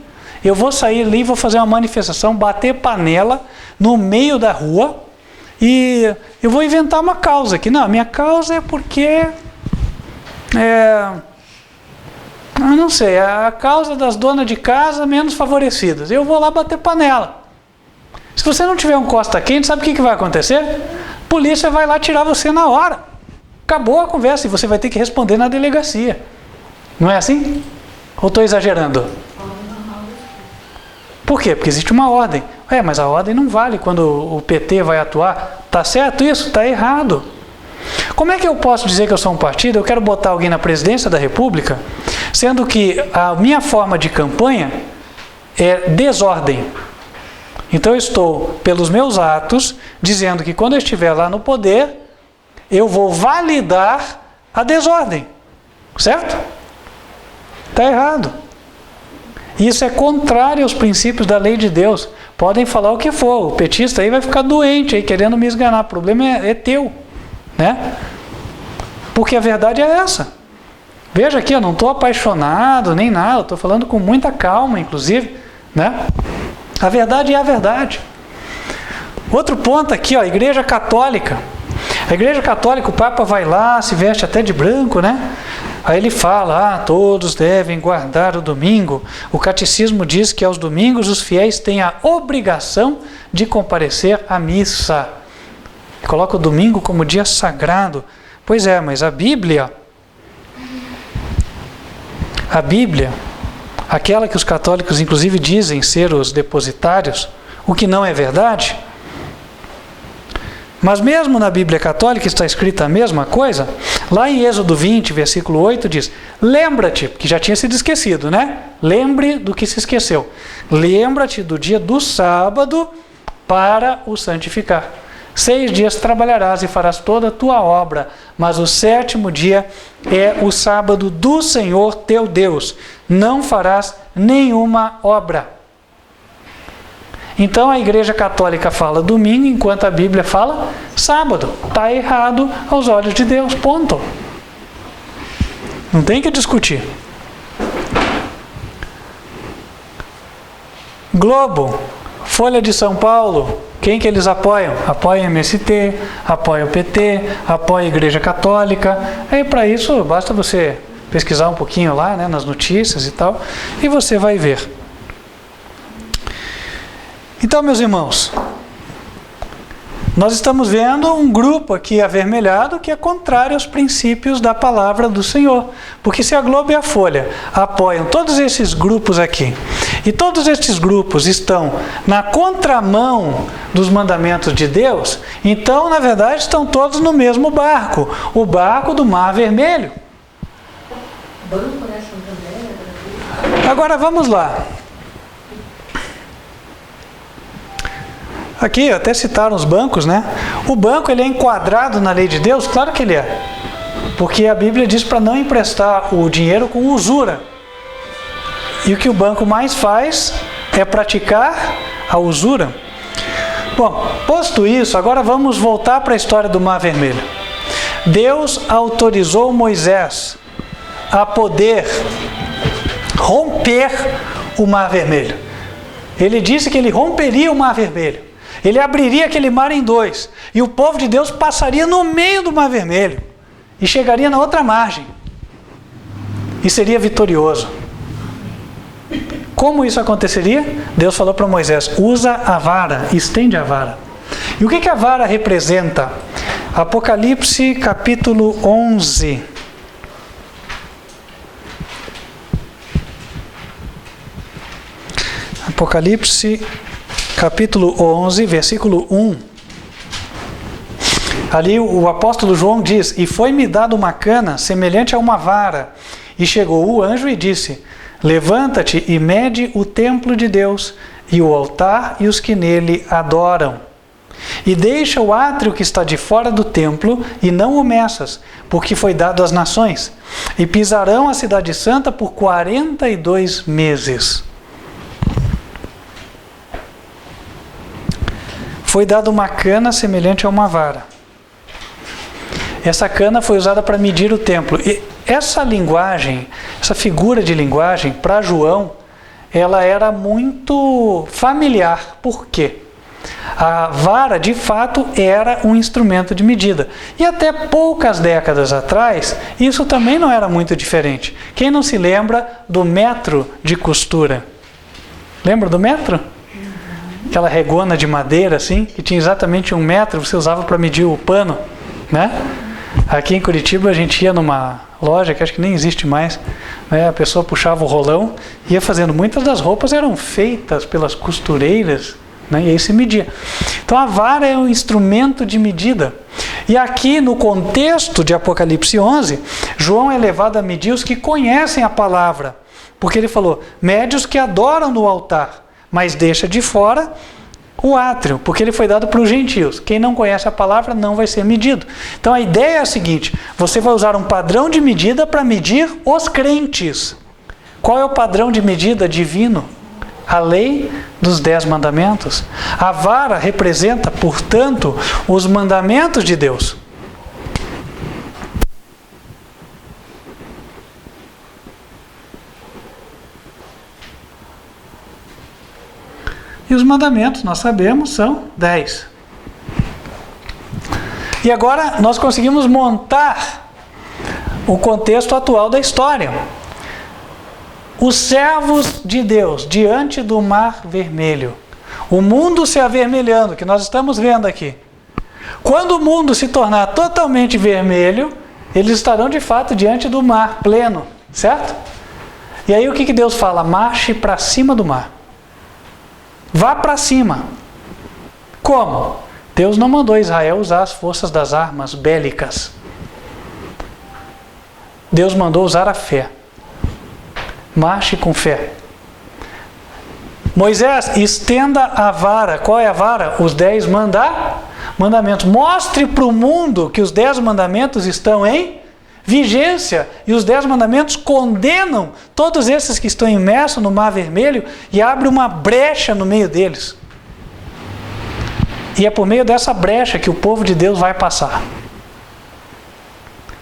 eu vou sair ali, vou fazer uma manifestação, bater panela no meio da rua e eu vou inventar uma causa aqui. Não, a minha causa é porque... eu não sei, é a causa das donas de casa menos favorecidas. Eu vou lá bater panela. Se você não tiver um costa quente, sabe o que vai acontecer? A polícia vai lá tirar você na hora. Acabou a conversa e você vai ter que responder na delegacia. Não é assim? Ou estou exagerando? Por quê? Porque existe uma ordem. Mas a ordem não vale quando o PT vai atuar. Está certo isso? Está errado. Como é que eu posso dizer que eu sou um partido? Eu quero botar alguém na presidência da República, sendo que a minha forma de campanha é desordem. Então eu estou, pelos meus atos, dizendo que quando eu estiver lá no poder, eu vou validar a desordem. Certo? Está errado. Isso é contrário aos princípios da lei de Deus. Podem falar o que for, o petista aí vai ficar doente, aí, querendo me esganar. O problema é teu. Né? Porque a verdade é essa. Veja aqui, eu não estou apaixonado nem nada, estou falando com muita calma, inclusive, né? A verdade é a verdade. Outro ponto aqui, ó, a Igreja Católica. A Igreja Católica, o Papa vai lá, se veste até de branco, né? Aí ele fala, todos devem guardar o domingo. O catecismo diz que aos domingos os fiéis têm a obrigação de comparecer à missa. Coloca o domingo como dia sagrado. Pois é, mas a Bíblia, aquela que os católicos inclusive dizem ser os depositários, o que não é verdade, mas mesmo na Bíblia católica está escrita a mesma coisa. Lá em Êxodo 20, versículo 8 diz, lembra-te, que já tinha sido esquecido, né? Lembre do que se esqueceu. Lembra-te do dia do sábado para o santificar. 6 dias trabalharás e farás toda a tua obra, mas o 7º dia é o sábado do Senhor teu Deus. Não farás nenhuma obra. Então a Igreja Católica fala domingo, enquanto a Bíblia fala sábado. Está errado aos olhos de Deus, ponto. Não tem que discutir. Globo, Folha de São Paulo, quem que eles apoiam? Apoiam o MST, apoiam o PT, apoiam a Igreja Católica. Aí para isso basta você pesquisar um pouquinho lá, né, nas notícias e tal, e você vai ver. Então, meus irmãos, nós estamos vendo um grupo aqui avermelhado que é contrário aos princípios da palavra do Senhor. Porque se a Globo e a Folha apoiam todos esses grupos aqui e todos estes grupos estão na contramão dos mandamentos de Deus, então, na verdade, estão todos no mesmo barco, o barco do Mar Vermelho. Agora vamos lá. Aqui até citaram os bancos, né? O banco, ele é enquadrado na lei de Deus? Claro que ele é. Porque a Bíblia diz para não emprestar o dinheiro com usura. E o que o banco mais faz é praticar a usura. Bom, posto isso, agora vamos voltar para a história do Mar Vermelho. Deus autorizou Moisés a poder romper o Mar Vermelho. Ele disse que ele romperia o Mar Vermelho. Ele abriria aquele mar em dois. E o povo de Deus passaria no meio do Mar Vermelho. E chegaria na outra margem. E seria vitorioso. Como isso aconteceria? Deus falou para Moisés, usa a vara, estende a vara. E o que a vara representa? Apocalipse capítulo 11. Apocalipse capítulo 11, versículo 1. Ali o apóstolo João diz, e foi-me dado uma cana semelhante a uma vara, e chegou o anjo e disse, levanta-te e mede o templo de Deus, e o altar e os que nele adoram. E deixa o átrio que está de fora do templo, e não o meças, porque foi dado às nações, e pisarão a cidade santa por 42 meses. Foi dada uma cana semelhante a uma vara. Essa cana foi usada para medir o templo. E essa linguagem, essa figura de linguagem, para João, ela era muito familiar. Por quê? A vara, de fato, era um instrumento de medida. E até poucas décadas atrás, isso também não era muito diferente. Quem não se lembra do metro de costura? Lembra do metro? Aquela regona de madeira, assim, que tinha exatamente 1 metro, você usava para medir o pano, né? Aqui em Curitiba a gente ia numa loja, que acho que nem existe mais, né? A pessoa puxava o rolão, ia fazendo, muitas das roupas eram feitas pelas costureiras, né? E aí se media. Então a vara é um instrumento de medida. E aqui no contexto de Apocalipse 11, João é levado a medir os que conhecem a palavra, porque ele falou, mede os que adoram no altar, mas deixa de fora o átrio, porque ele foi dado para os gentios. Quem não conhece a palavra não vai ser medido. Então a ideia é a seguinte, você vai usar um padrão de medida para medir os crentes. Qual é o padrão de medida divino? A lei dos 10 mandamentos. A vara representa, portanto, os mandamentos de Deus. E os mandamentos, nós sabemos, são 10. E agora nós conseguimos montar o contexto atual da história. Os servos de Deus diante do Mar Vermelho. O mundo se avermelhando, que nós estamos vendo aqui. Quando o mundo se tornar totalmente vermelho, eles estarão de fato diante do mar pleno, certo? E aí o que Deus fala? Marche para cima do mar. Vá para cima. Como? Deus não mandou Israel usar as forças das armas bélicas. Deus mandou usar a fé. Marche com fé. Moisés, estenda a vara. Qual é a vara? Os 10 mandamentos. Mostre para o mundo que os 10 mandamentos estão em vigência. E os 10 mandamentos condenam todos esses que estão imersos no Mar Vermelho e abre uma brecha no meio deles. E é por meio dessa brecha que o povo de Deus vai passar.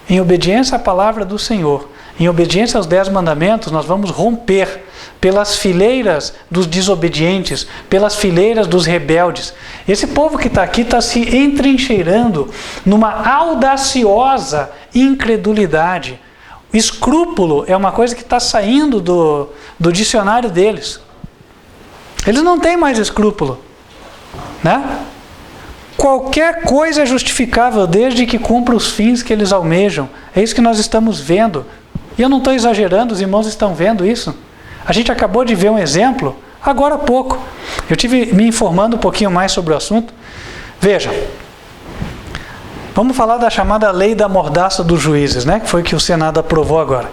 Em obediência à palavra do Senhor, em obediência aos 10 mandamentos, nós vamos romper pelas fileiras dos desobedientes, pelas fileiras dos rebeldes. Esse povo que está aqui está se entrincheirando numa audaciosa incredulidade. Escrúpulo é uma coisa que está saindo do dicionário deles. Eles não têm mais escrúpulo, né? Qualquer coisa é justificável desde que cumpra os fins que eles almejam. É isso que nós estamos vendo. E eu não estou exagerando, os irmãos estão vendo isso. A gente acabou de ver um exemplo agora há pouco. Eu tive me informando um pouquinho mais sobre o assunto. Veja, vamos falar da chamada lei da mordaça dos juízes, né? Que foi que o Senado aprovou agora.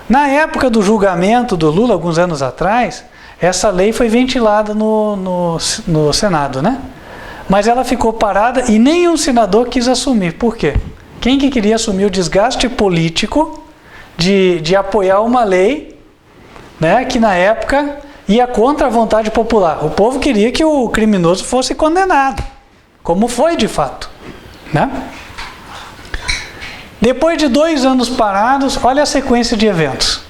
Na época do julgamento do Lula, alguns anos atrás, essa lei foi ventilada no Senado, né? Mas ela ficou parada e nenhum senador quis assumir. Por quê? Quem que queria assumir o desgaste político de apoiar uma lei, né, que na época ia contra a vontade popular? O povo queria que o criminoso fosse condenado, como foi de fato, né? Depois de 2 anos parados, olha a sequência de eventos.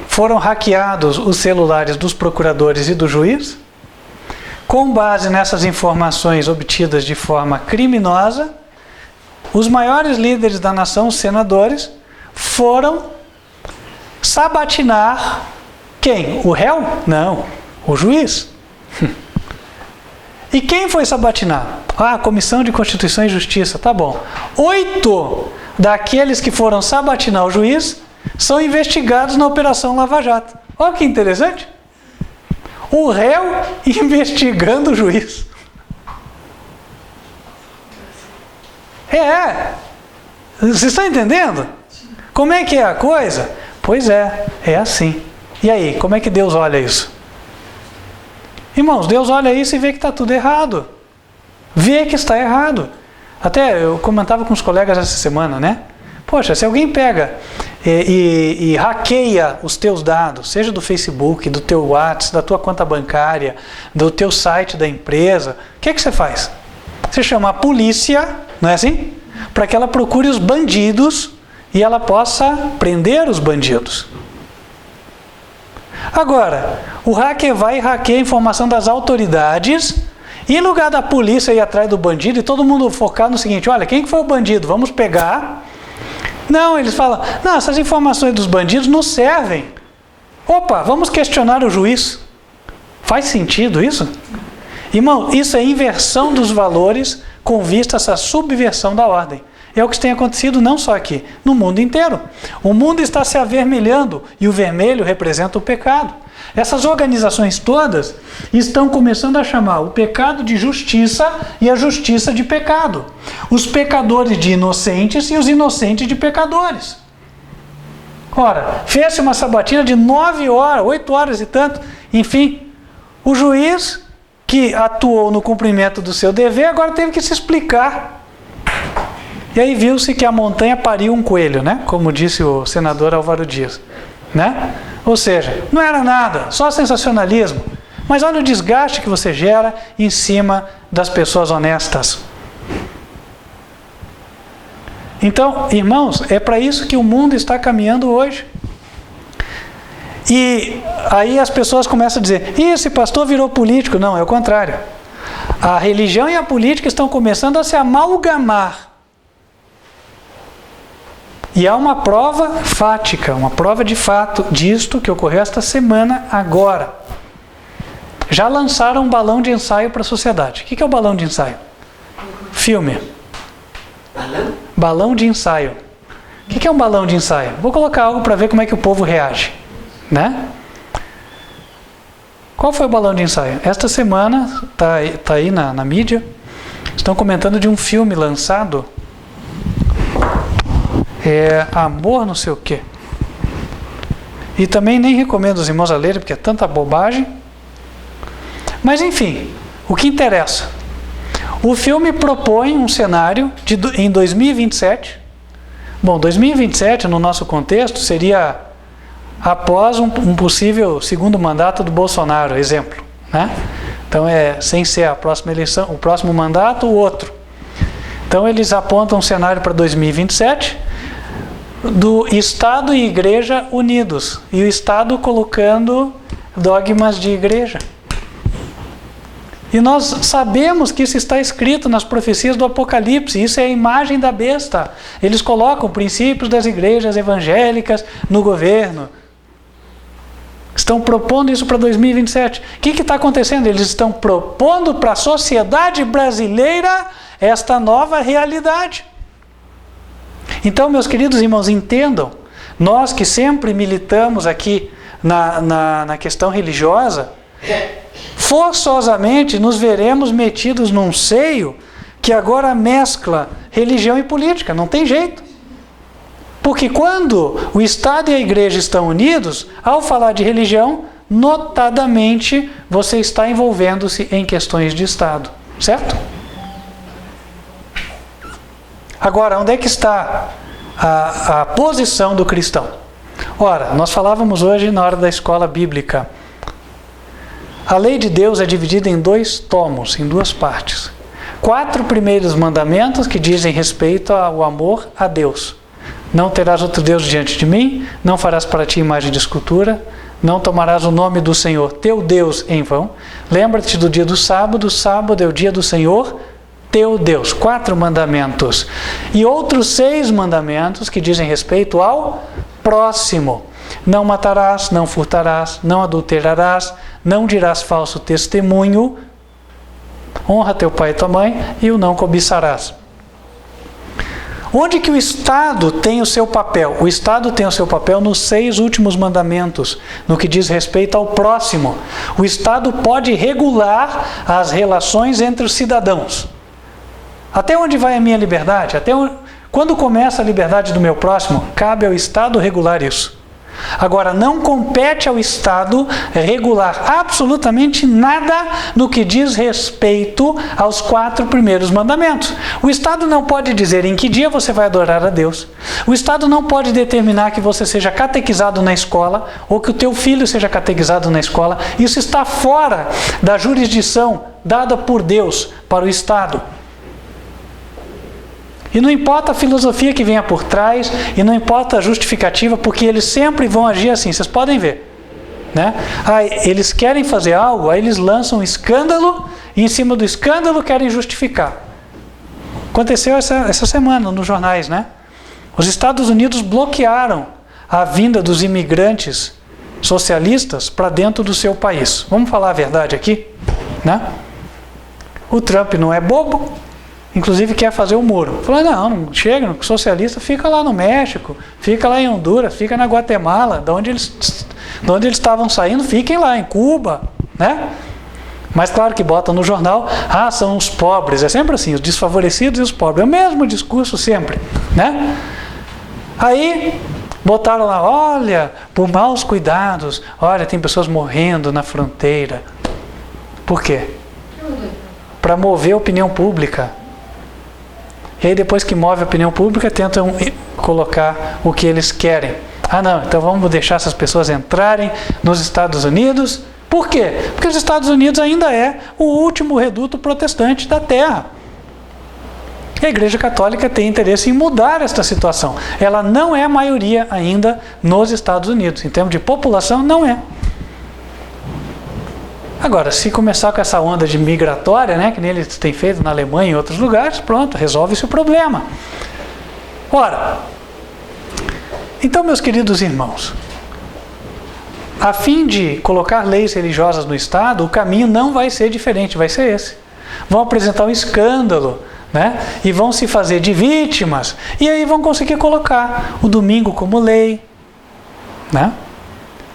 Foram hackeados os celulares dos procuradores e do juiz. Com base nessas informações obtidas de forma criminosa, os maiores líderes da nação, os senadores, foram sabatinar quem? O réu? Não, o juiz. E quem foi sabatinar? A Comissão de Constituição e Justiça, tá bom. 8 daqueles que foram sabatinar o juiz são investigados na Operação Lava Jato. Olha que interessante. O réu investigando o juiz. Vocês estão entendendo? Como é que é a coisa? Pois é assim. E aí, como é que Deus olha isso? Irmãos, Deus olha isso e vê que está tudo errado. Vê que está errado. Até eu comentava com os colegas essa semana, né? Poxa, se alguém pega e hackeia os teus dados, seja do Facebook, do teu WhatsApp, da tua conta bancária, do teu site da empresa, o que você faz? Você chama a polícia, não é assim? Para que ela procure os bandidos e ela possa prender os bandidos. Agora, o hacker vai e hackeia a informação das autoridades e em lugar da polícia ir atrás do bandido e todo mundo focar no seguinte, olha, quem que foi o bandido? Vamos pegar. Não, eles falam, não, essas informações dos bandidos não servem. Opa, vamos questionar o juiz. Faz sentido isso? Irmão, isso é inversão dos valores com vista a essa subversão da ordem. É o que tem acontecido não só aqui, no mundo inteiro. O mundo está se avermelhando e o vermelho representa o pecado. Essas organizações todas estão começando a chamar o pecado de justiça e a justiça de pecado. Os pecadores de inocentes e os inocentes de pecadores. Ora, fez-se uma sabatina de 9 horas, 8 horas e tanto. Enfim, o juiz que atuou no cumprimento do seu dever agora teve que se explicar. E aí viu-se que a montanha pariu um coelho, né? Como disse o senador Álvaro Dias, né? Ou seja, não era nada, só sensacionalismo. Mas olha o desgaste que você gera em cima das pessoas honestas. Então, irmãos, é para isso que o mundo está caminhando hoje. E aí as pessoas começam a dizer, esse pastor virou político. Não, é o contrário. A religião e a política estão começando a se amalgamar. E há uma prova fática, uma prova de fato disto que ocorreu esta semana agora. Já lançaram um balão de ensaio para a sociedade. O que é o balão de ensaio? Filme. Balão de ensaio. O que é um balão de ensaio? Vou colocar algo para ver como é que o povo reage, né? Qual foi o balão de ensaio? Esta semana, tá aí na mídia, estão comentando de um filme lançado, Amor não sei o quê. E também nem recomendo os irmãos a lerem, porque é tanta bobagem. Mas enfim, o que interessa? O filme propõe um cenário em 2027. Bom, 2027 no nosso contexto seria após um possível segundo mandato do Bolsonaro, exemplo, né? Então sem ser a próxima eleição, o próximo mandato, o outro. Então eles apontam um cenário para 2027 do Estado e Igreja unidos, e o Estado colocando dogmas de igreja. E nós sabemos que isso está escrito nas profecias do Apocalipse, isso é a imagem da besta. Eles colocam princípios das igrejas evangélicas no governo. Estão propondo isso para 2027. O que está acontecendo? Eles estão propondo para a sociedade brasileira esta nova realidade. Então, meus queridos irmãos, entendam, nós que sempre militamos aqui na questão religiosa, forçosamente nos veremos metidos num seio que agora mescla religião e política. Não tem jeito. Porque quando o Estado e a Igreja estão unidos, ao falar de religião, notadamente você está envolvendo-se em questões de Estado. Certo? Agora, onde é que está a posição do cristão? Ora, nós falávamos hoje na hora da escola bíblica. A lei de Deus é dividida em 2 tomos, em 2 partes. 4 primeiros mandamentos que dizem respeito ao amor a Deus. Não terás outro Deus diante de mim, não farás para ti imagem de escultura, não tomarás o nome do Senhor teu Deus em vão. Lembra-te do dia do sábado, sábado é o dia do Senhor teu Deus. 4 mandamentos. E outros 6 mandamentos que dizem respeito ao próximo. Não matarás, não furtarás, não adulterarás, não dirás falso testemunho, honra teu pai e tua mãe, e o não cobiçarás. Onde que o Estado tem o seu papel? O Estado tem o seu papel nos 6 últimos mandamentos, no que diz respeito ao próximo. O Estado pode regular as relações entre os cidadãos. Até onde vai a minha liberdade? Quando começa a liberdade do meu próximo? Cabe ao Estado regular isso. Agora, não compete ao Estado regular absolutamente nada no que diz respeito aos 4 primeiros mandamentos. O Estado não pode dizer em que dia você vai adorar a Deus. O Estado não pode determinar que você seja catequizado na escola ou que o teu filho seja catequizado na escola. Isso está fora da jurisdição dada por Deus para o Estado. E não importa a filosofia que venha por trás, e não importa a justificativa, porque eles sempre vão agir assim, vocês podem ver. Né? Eles querem fazer algo, aí eles lançam um escândalo, e em cima do escândalo querem justificar. Aconteceu essa semana nos jornais, né? Os Estados Unidos bloquearam a vinda dos imigrantes socialistas para dentro do seu país. Vamos falar a verdade aqui? Né? O Trump não é bobo. Inclusive quer fazer o muro. Falou, não chega, o socialista fica lá no México, fica lá em Honduras, fica na Guatemala, de onde eles estavam saindo, fiquem lá em Cuba, né? Mas claro que botam no jornal, são os pobres, é sempre assim, os desfavorecidos e os pobres, é o mesmo discurso sempre, né? Aí botaram lá, olha, por maus cuidados, olha, tem pessoas morrendo na fronteira. Por quê? Para mover a opinião pública. E aí depois que move a opinião pública, tentam colocar o que eles querem. Não, então vamos deixar essas pessoas entrarem nos Estados Unidos. Por quê? Porque os Estados Unidos ainda é o último reduto protestante da Terra. A Igreja Católica tem interesse em mudar esta situação. Ela não é a maioria ainda nos Estados Unidos. Em termos de população, não é. Agora, se começar com essa onda de migratória, né, que nem eles têm feito na Alemanha e em outros lugares, pronto, resolve-se o problema. Ora, então, meus queridos irmãos, a fim de colocar leis religiosas no Estado, o caminho não vai ser diferente, vai ser esse. Vão apresentar um escândalo, né, e vão se fazer de vítimas, e aí vão conseguir colocar o domingo como lei, né,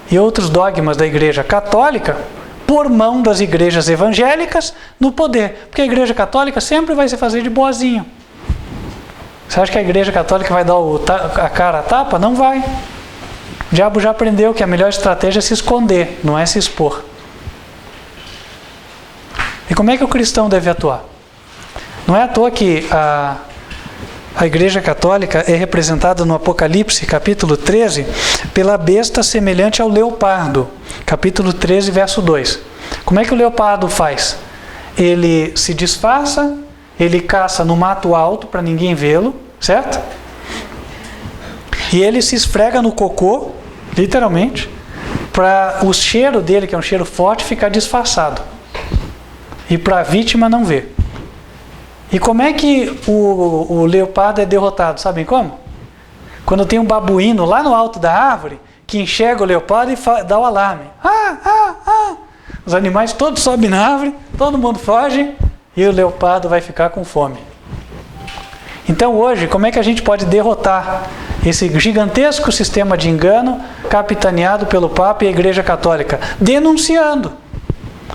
e outros dogmas da Igreja Católica, por mão das igrejas evangélicas no poder. Porque a Igreja Católica sempre vai se fazer de boazinha. Você acha que a Igreja Católica vai dar a cara a tapa? Não vai. O diabo já aprendeu que a melhor estratégia é se esconder, não é se expor. E como é que o cristão deve atuar? Não é à toa que a Igreja Católica é representada no Apocalipse, capítulo 13, pela besta semelhante ao leopardo. Capítulo 13, verso 2. Como é que o leopardo faz? Ele se disfarça, ele caça no mato alto para ninguém vê-lo, certo? E ele se esfrega no cocô, literalmente, para o cheiro dele, que é um cheiro forte, ficar disfarçado. E para a vítima não ver. E como é que o leopardo é derrotado? Sabem como? Quando tem um babuíno lá no alto da árvore, que enxerga o leopardo e dá o alarme. Os animais todos sobem na árvore, todo mundo foge, e o leopardo vai ficar com fome. Então hoje, como é que a gente pode derrotar esse gigantesco sistema de engano capitaneado pelo Papa e a Igreja Católica? Denunciando.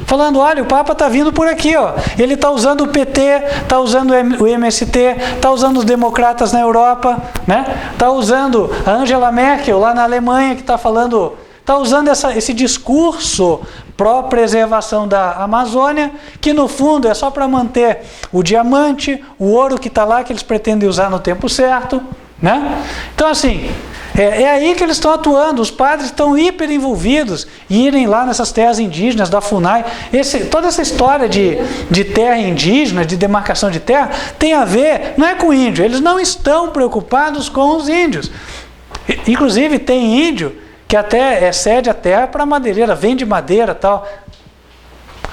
Falando, olha, o Papa está vindo por aqui, ó. Ele está usando o PT, está usando o MST, está usando os democratas na Europa, né? Está usando a Angela Merkel lá na Alemanha, que está falando, está usando esse discurso pró-preservação da Amazônia, que no fundo é só para manter o diamante, o ouro que está lá, que eles pretendem usar no tempo certo, né? Então assim, é aí que eles estão atuando. Os padres estão hiper envolvidos em irem lá nessas terras indígenas da FUNAI. Toda essa história de terra indígena, de demarcação de terra, tem a ver, não é com índio, eles não estão preocupados com os índios. Inclusive tem índio que até cede a terra para madeireira, vende madeira e tal.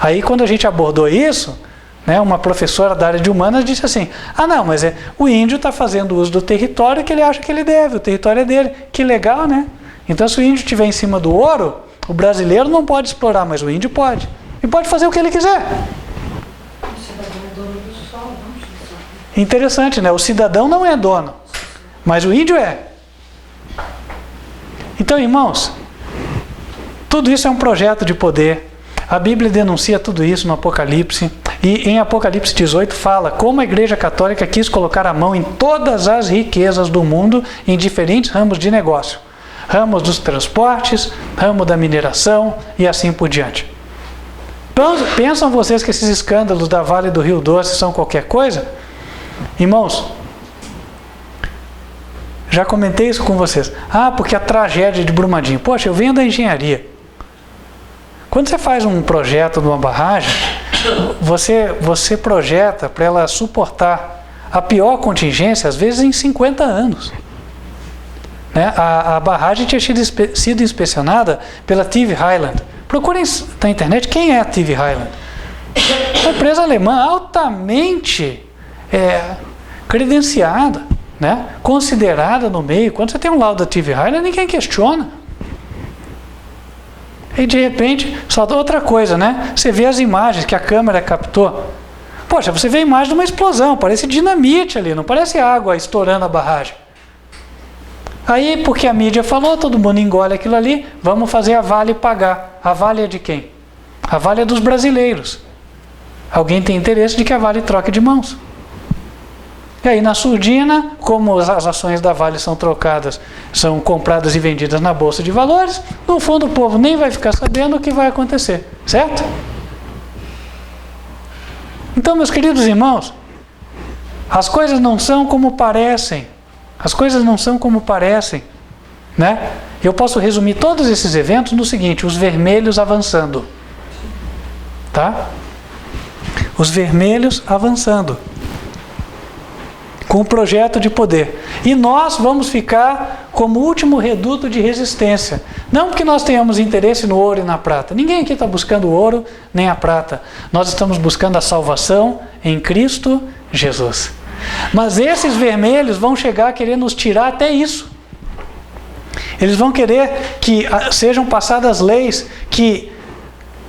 Aí quando a gente abordou isso, né, uma professora da área de humanas disse assim, não, mas o índio está fazendo uso do território que ele acha que ele deve, o território é dele. Que legal, né? Então se o índio estiver em cima do ouro, o brasileiro não pode explorar, mas o índio pode. E pode fazer o que ele quiser. O cidadão é dono do sol, não? Interessante, né? O cidadão não é dono, mas o índio é. Então, irmãos, tudo isso é um projeto de poder. A Bíblia denuncia tudo isso no Apocalipse. E em Apocalipse 18 fala como a Igreja Católica quis colocar a mão em todas as riquezas do mundo em diferentes ramos de negócio. Ramos dos transportes, ramo da mineração e assim por diante. Pensam vocês que esses escândalos da Vale do Rio Doce são qualquer coisa? Irmãos, já comentei isso com vocês. Porque a tragédia de Brumadinho. Poxa, eu venho da engenharia. Quando você faz um projeto de uma barragem, você projeta para ela suportar a pior contingência, às vezes em 50 anos. Né? A barragem tinha sido inspecionada pela TV Highland. Procurem na internet quem é a TV Highland. Uma empresa alemã altamente credenciada, né? Considerada no meio. Quando você tem um laudo da TV Highland, ninguém questiona. E de repente, só outra coisa, né? Você vê as imagens que a câmera captou. Poxa, você vê a imagem de uma explosão, parece dinamite ali, não parece água estourando a barragem. Aí, porque a mídia falou, todo mundo engole aquilo ali, vamos fazer a Vale pagar. A Vale é de quem? A Vale é dos brasileiros. Alguém tem interesse de que a Vale troque de mãos. E aí na surdina, como as ações da Vale são trocadas, são compradas e vendidas na Bolsa de Valores, no fundo o povo nem vai ficar sabendo o que vai acontecer, certo? Então, meus queridos irmãos, as coisas não são como parecem. As coisas não são como parecem, né? Eu posso resumir todos esses eventos no seguinte: os vermelhos avançando, tá? Os vermelhos avançando. Com um projeto de poder. E nós vamos ficar como último reduto de resistência. Não porque nós tenhamos interesse no ouro e na prata. Ninguém aqui está buscando o ouro nem a prata. Nós estamos buscando a salvação em Cristo Jesus. Mas esses vermelhos vão chegar a querer nos tirar até isso. Eles vão querer que sejam passadas leis que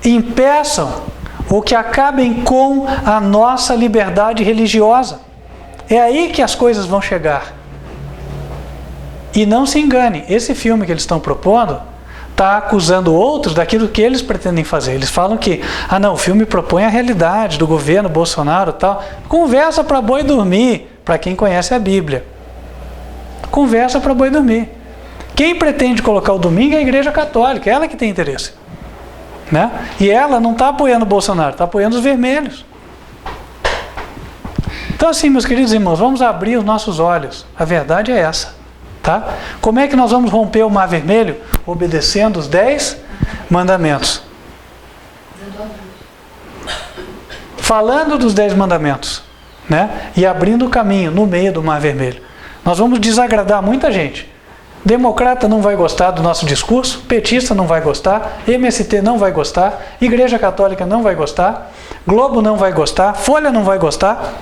impeçam ou que acabem com a nossa liberdade religiosa. É aí que as coisas vão chegar. E não se engane, esse filme que eles estão propondo está acusando outros daquilo que eles pretendem fazer. Eles falam que, o filme propõe a realidade do governo Bolsonaro e tal. Conversa para boi dormir, para quem conhece a Bíblia. Conversa para boi dormir. Quem pretende colocar o domingo é a Igreja Católica, ela que tem interesse. Né? E ela não está apoiando o Bolsonaro, está apoiando os vermelhos. Então assim, meus queridos irmãos, vamos abrir os nossos olhos. A verdade é essa, tá? Como é que nós vamos romper o mar vermelho? Obedecendo os 10 mandamentos. Falando dos 10 mandamentos, né? E abrindo o caminho no meio do mar vermelho. Nós vamos desagradar muita gente. Democrata não vai gostar do nosso discurso, petista não vai gostar, MST não vai gostar, Igreja Católica não vai gostar, Globo não vai gostar, Folha não vai gostar.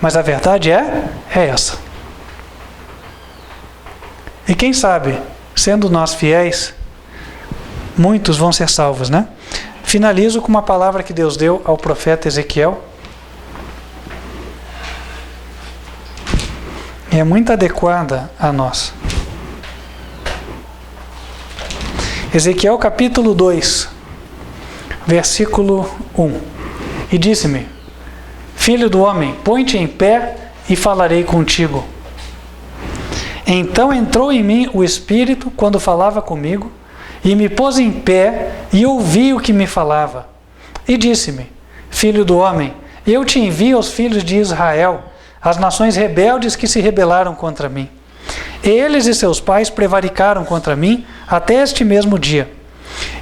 Mas a verdade é essa. E quem sabe, sendo nós fiéis, muitos vão ser salvos, né? Finalizo com uma palavra que Deus deu ao profeta Ezequiel. é muito adequada a nós. Ezequiel capítulo 2, versículo 1. E disse-me: Filho do homem, põe-te em pé e falarei contigo. Então entrou em mim o Espírito quando falava comigo, e me pôs em pé e ouvi o que me falava. E disse-me: Filho do homem, eu te envio aos filhos de Israel, as nações rebeldes que se rebelaram contra mim. Eles e seus pais prevaricaram contra mim até este mesmo dia.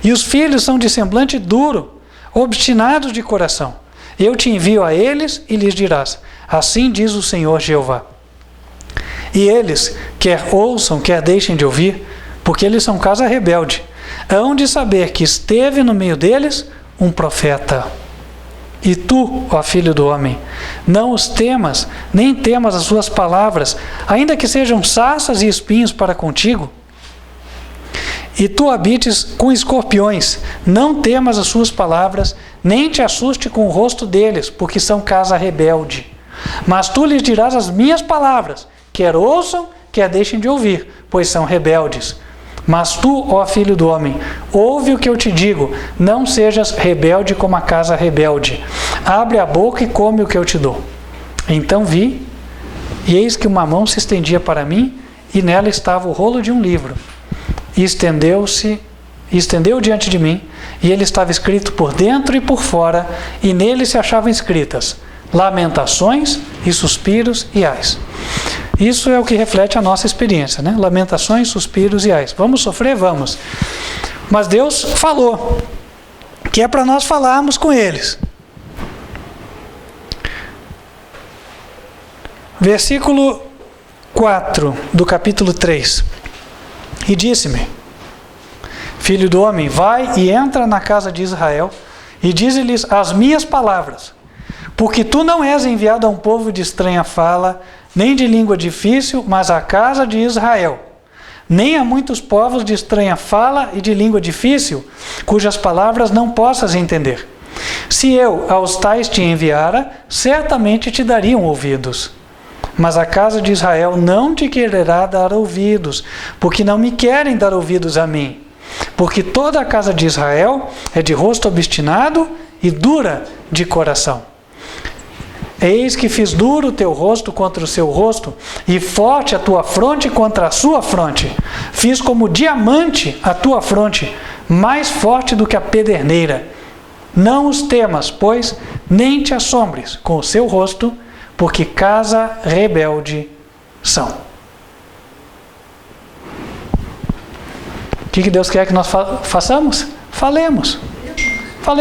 E os filhos são de semblante duro, obstinados de coração. Eu te envio a eles e lhes dirás: assim diz o Senhor Jeová. E eles, quer ouçam, quer deixem de ouvir, porque eles são casa rebelde, hão de saber que esteve no meio deles um profeta. E tu, ó filho do homem, não os temas, nem temas as suas palavras, ainda que sejam sarças e espinhos para contigo. E tu habites com escorpiões, não temas as suas palavras, nem te assuste com o rosto deles, porque são casa rebelde. Mas tu lhes dirás as minhas palavras, quer ouçam, quer deixem de ouvir, pois são rebeldes. Mas tu, ó filho do homem, ouve o que eu te digo, não sejas rebelde como a casa rebelde. Abre a boca e come o que eu te dou. Então vi, e eis que uma mão se estendia para mim, e nela estava o rolo de um livro. E estendeu diante de mim, e ele estava escrito por dentro e por fora, e nele se achavam escritas lamentações e suspiros e ais. Isso é o que reflete a nossa experiência, né? Lamentações, suspiros e ais. Vamos sofrer? Vamos. Mas Deus falou que é para nós falarmos com eles. Versículo 4 do capítulo 3. E disse-me: Filho do homem, vai e entra na casa de Israel e dize-lhes as minhas palavras, porque tu não és enviado a um povo de estranha fala, nem de língua difícil, mas à casa de Israel. Nem a muitos povos de estranha fala e de língua difícil, cujas palavras não possas entender. Se eu aos tais te enviara, certamente te dariam ouvidos. Mas a casa de Israel não te quererá dar ouvidos, porque não me querem dar ouvidos a mim. Porque toda a casa de Israel é de rosto obstinado e dura de coração. Eis que fiz duro o teu rosto contra o seu rosto, e forte a tua fronte contra a sua fronte. Fiz como diamante a tua fronte, mais forte do que a pederneira. Não os temas, pois, nem te assombres com o seu rosto, porque casa rebelde são. O que Deus quer que nós façamos? Falemos.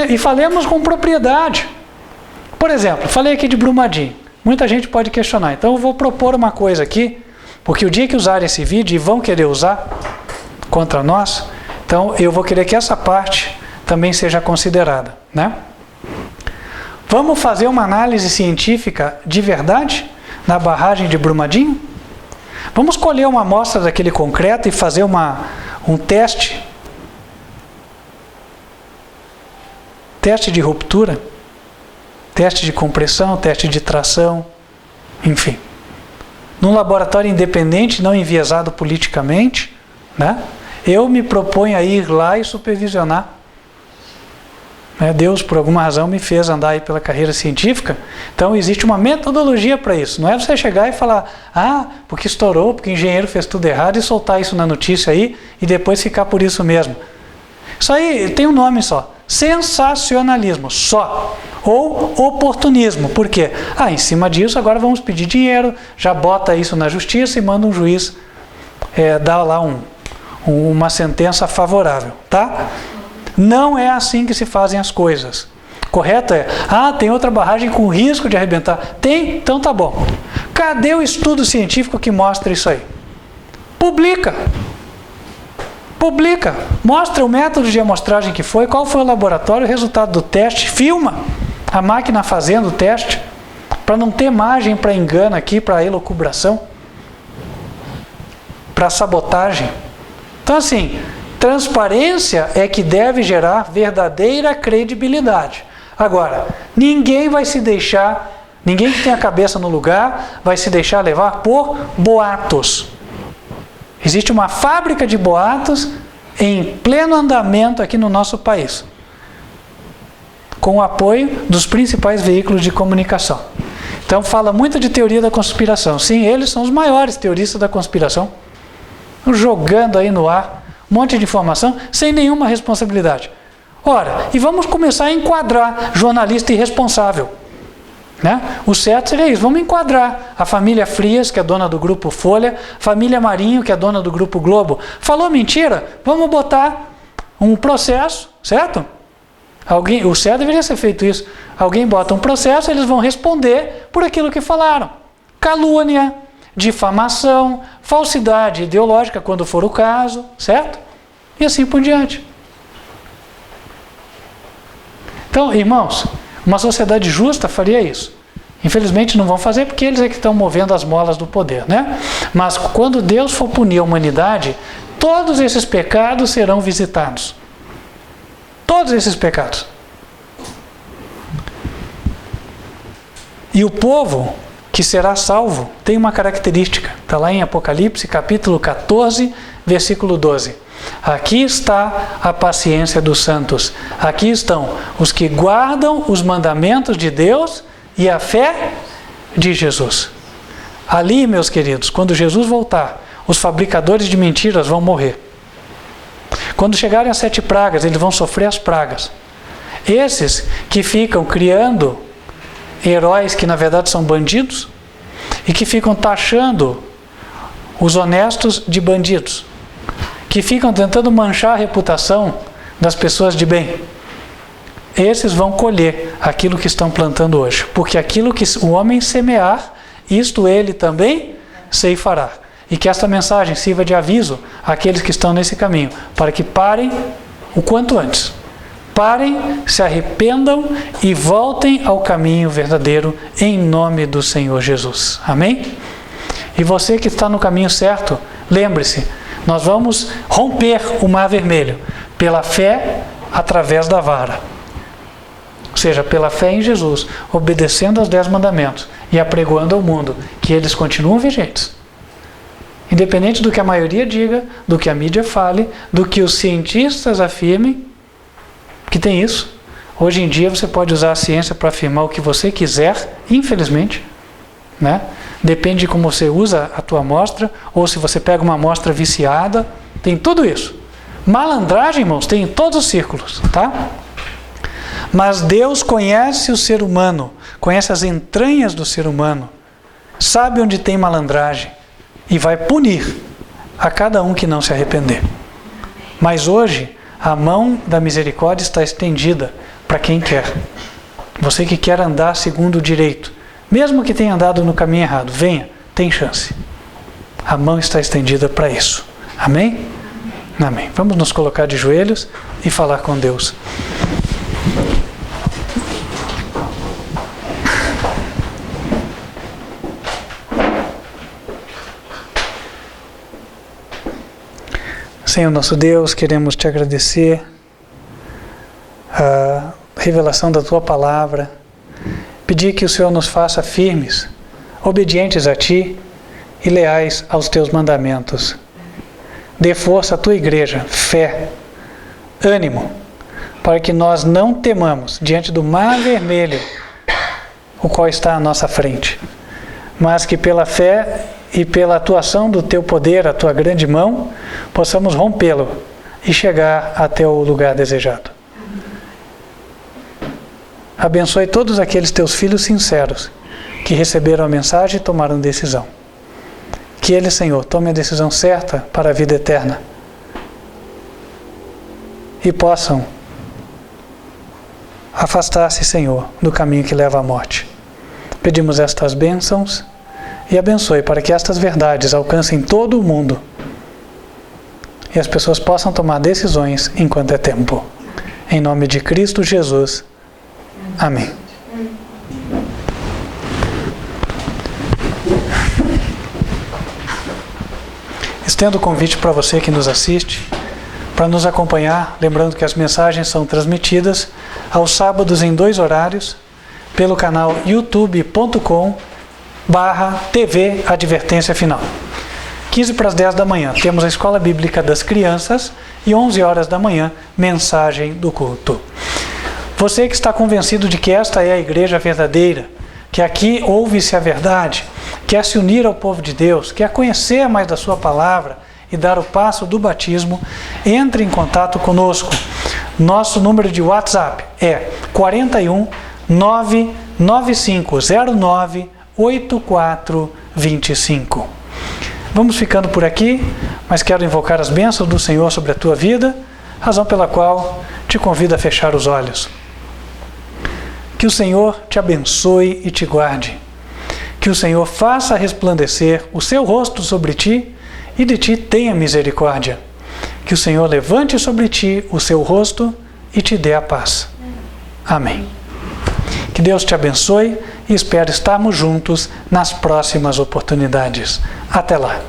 E falemos com propriedade. Por exemplo, falei aqui de Brumadinho. Muita gente pode questionar. Então eu vou propor uma coisa aqui, porque o dia que usarem esse vídeo e vão querer usar contra nós, então eu vou querer que essa parte também seja considerada, né? Vamos fazer uma análise científica de verdade na barragem de Brumadinho? Vamos colher uma amostra daquele concreto e fazer um teste? Teste de ruptura? Teste de compressão, teste de tração, enfim. Num laboratório independente, não enviesado politicamente, né? Eu me proponho a ir lá e supervisionar. Deus, por alguma razão, me fez andar aí pela carreira científica, então existe uma metodologia para isso. Não é você chegar e falar, porque estourou, porque o engenheiro fez tudo errado, e soltar isso na notícia aí, e depois ficar por isso mesmo. Isso aí tem um nome só: sensacionalismo, só. Ou oportunismo. Por quê? Em cima disso, agora vamos pedir dinheiro, já bota isso na justiça e manda um juiz dar lá uma sentença favorável, tá? Não é assim que se fazem as coisas. Correto é, tem outra barragem com risco de arrebentar. Tem? Então tá bom. Cadê o estudo científico que mostra isso aí? Publica. Mostra o método de amostragem que foi, qual foi o laboratório, o resultado do teste, filma a máquina fazendo o teste, para não ter margem para engano aqui, para elucubração, para sabotagem. Então assim, transparência é que deve gerar verdadeira credibilidade. Agora, ninguém vai se deixar Ninguém que tem a cabeça no lugar vai se deixar levar por boatos. Existe uma fábrica de boatos em pleno andamento aqui no nosso país, com o apoio dos principais veículos de comunicação. Então fala muito de teoria da conspiração. Sim, eles são os maiores teoristas da conspiração, jogando aí no ar um monte de informação sem nenhuma responsabilidade. Ora, e vamos começar a enquadrar jornalista irresponsável, né? O certo seria isso, vamos enquadrar a família Frias, que é dona do Grupo Folha, família Marinho, que é dona do Grupo Globo. Falou mentira? Vamos botar um processo, certo? O certo deveria ser feito isso. Alguém bota um processo, eles vão responder por aquilo que falaram. Calúnia, difamação, falsidade ideológica, quando for o caso, certo? E assim por diante. Então, irmãos, uma sociedade justa faria isso. Infelizmente não vão fazer porque eles é que estão movendo as molas do poder, né? Mas quando Deus for punir a humanidade, todos esses pecados serão visitados. Todos esses pecados. E o povo que será salvo tem uma característica. Está lá em Apocalipse, capítulo 14, versículo 12. Aqui está a paciência dos santos. Aqui estão os que guardam os mandamentos de Deus e a fé de Jesus. Ali, meus queridos, quando Jesus voltar, os fabricadores de mentiras vão morrer. Quando chegarem as 7 pragas, eles vão sofrer as pragas. Esses que ficam criando heróis que na verdade são bandidos e que ficam taxando os honestos de bandidos, que ficam tentando manchar a reputação das pessoas de bem, esses vão colher aquilo que estão plantando hoje, porque aquilo que o homem semear, isto ele também ceifará. E que esta mensagem sirva de aviso àqueles que estão nesse caminho, para que parem o quanto antes. Parem, se arrependam e voltem ao caminho verdadeiro em nome do Senhor Jesus. Amém? E você que está no caminho certo, lembre-se, nós vamos romper o mar vermelho pela fé através da vara. Ou seja, pela fé em Jesus, obedecendo aos 10 mandamentos e apregoando ao mundo que eles continuam vigentes. Independente do que a maioria diga, do que a mídia fale, do que os cientistas afirmem, que tem isso. Hoje em dia você pode usar a ciência para afirmar o que você quiser, infelizmente, né? Depende de como você usa a tua amostra, ou se você pega uma amostra viciada, tem tudo isso. Malandragem, irmãos, tem em todos os círculos, tá? Mas Deus conhece o ser humano, conhece as entranhas do ser humano, sabe onde tem malandragem, e vai punir a cada um que não se arrepender. Mas hoje, a mão da misericórdia está estendida para quem quer. Você que quer andar segundo o direito, mesmo que tenha andado no caminho errado, venha, tem chance. A mão está estendida para isso. Amém? Amém. Vamos nos colocar de joelhos e falar com Deus. Senhor nosso Deus, queremos te agradecer a revelação da tua palavra, pedir que o Senhor nos faça firmes, obedientes a ti e leais aos teus mandamentos. Dê força à tua igreja, fé, ânimo, para que nós não temamos diante do mar vermelho, o qual está à nossa frente, mas que pela fé e pela atuação do teu poder, a tua grande mão, possamos rompê-lo e chegar até o lugar desejado. Abençoe todos aqueles teus filhos sinceros que receberam a mensagem e tomaram decisão. Que eles, Senhor, tomem a decisão certa para a vida eterna e possam afastar-se, Senhor, do caminho que leva à morte. Pedimos estas bênçãos e abençoe para que estas verdades alcancem todo o mundo e as pessoas possam tomar decisões enquanto é tempo. Em nome de Cristo Jesus. Amém. Estendo o convite para você que nos assiste, para nos acompanhar, lembrando que as mensagens são transmitidas aos sábados em 2 horários, pelo canal youtube.com/TV Advertência Final. 15 para as 10 da manhã, temos a Escola Bíblica das Crianças e 11 horas da manhã, mensagem do culto. Você que está convencido de que esta é a igreja verdadeira, que aqui ouve-se a verdade, quer se unir ao povo de Deus, quer conhecer mais da sua palavra e dar o passo do batismo, entre em contato conosco. Nosso número de WhatsApp é 41 99509 8425. Vamos ficando por aqui, mas quero invocar as bênçãos do Senhor sobre a tua vida, razão pela qual te convido a fechar os olhos. Que o Senhor te abençoe e te guarde. Que o Senhor faça resplandecer o seu rosto sobre ti e de ti tenha misericórdia. Que o Senhor levante sobre ti o seu rosto e te dê a paz. Amém. Que Deus te abençoe e espero estarmos juntos nas próximas oportunidades. Até lá.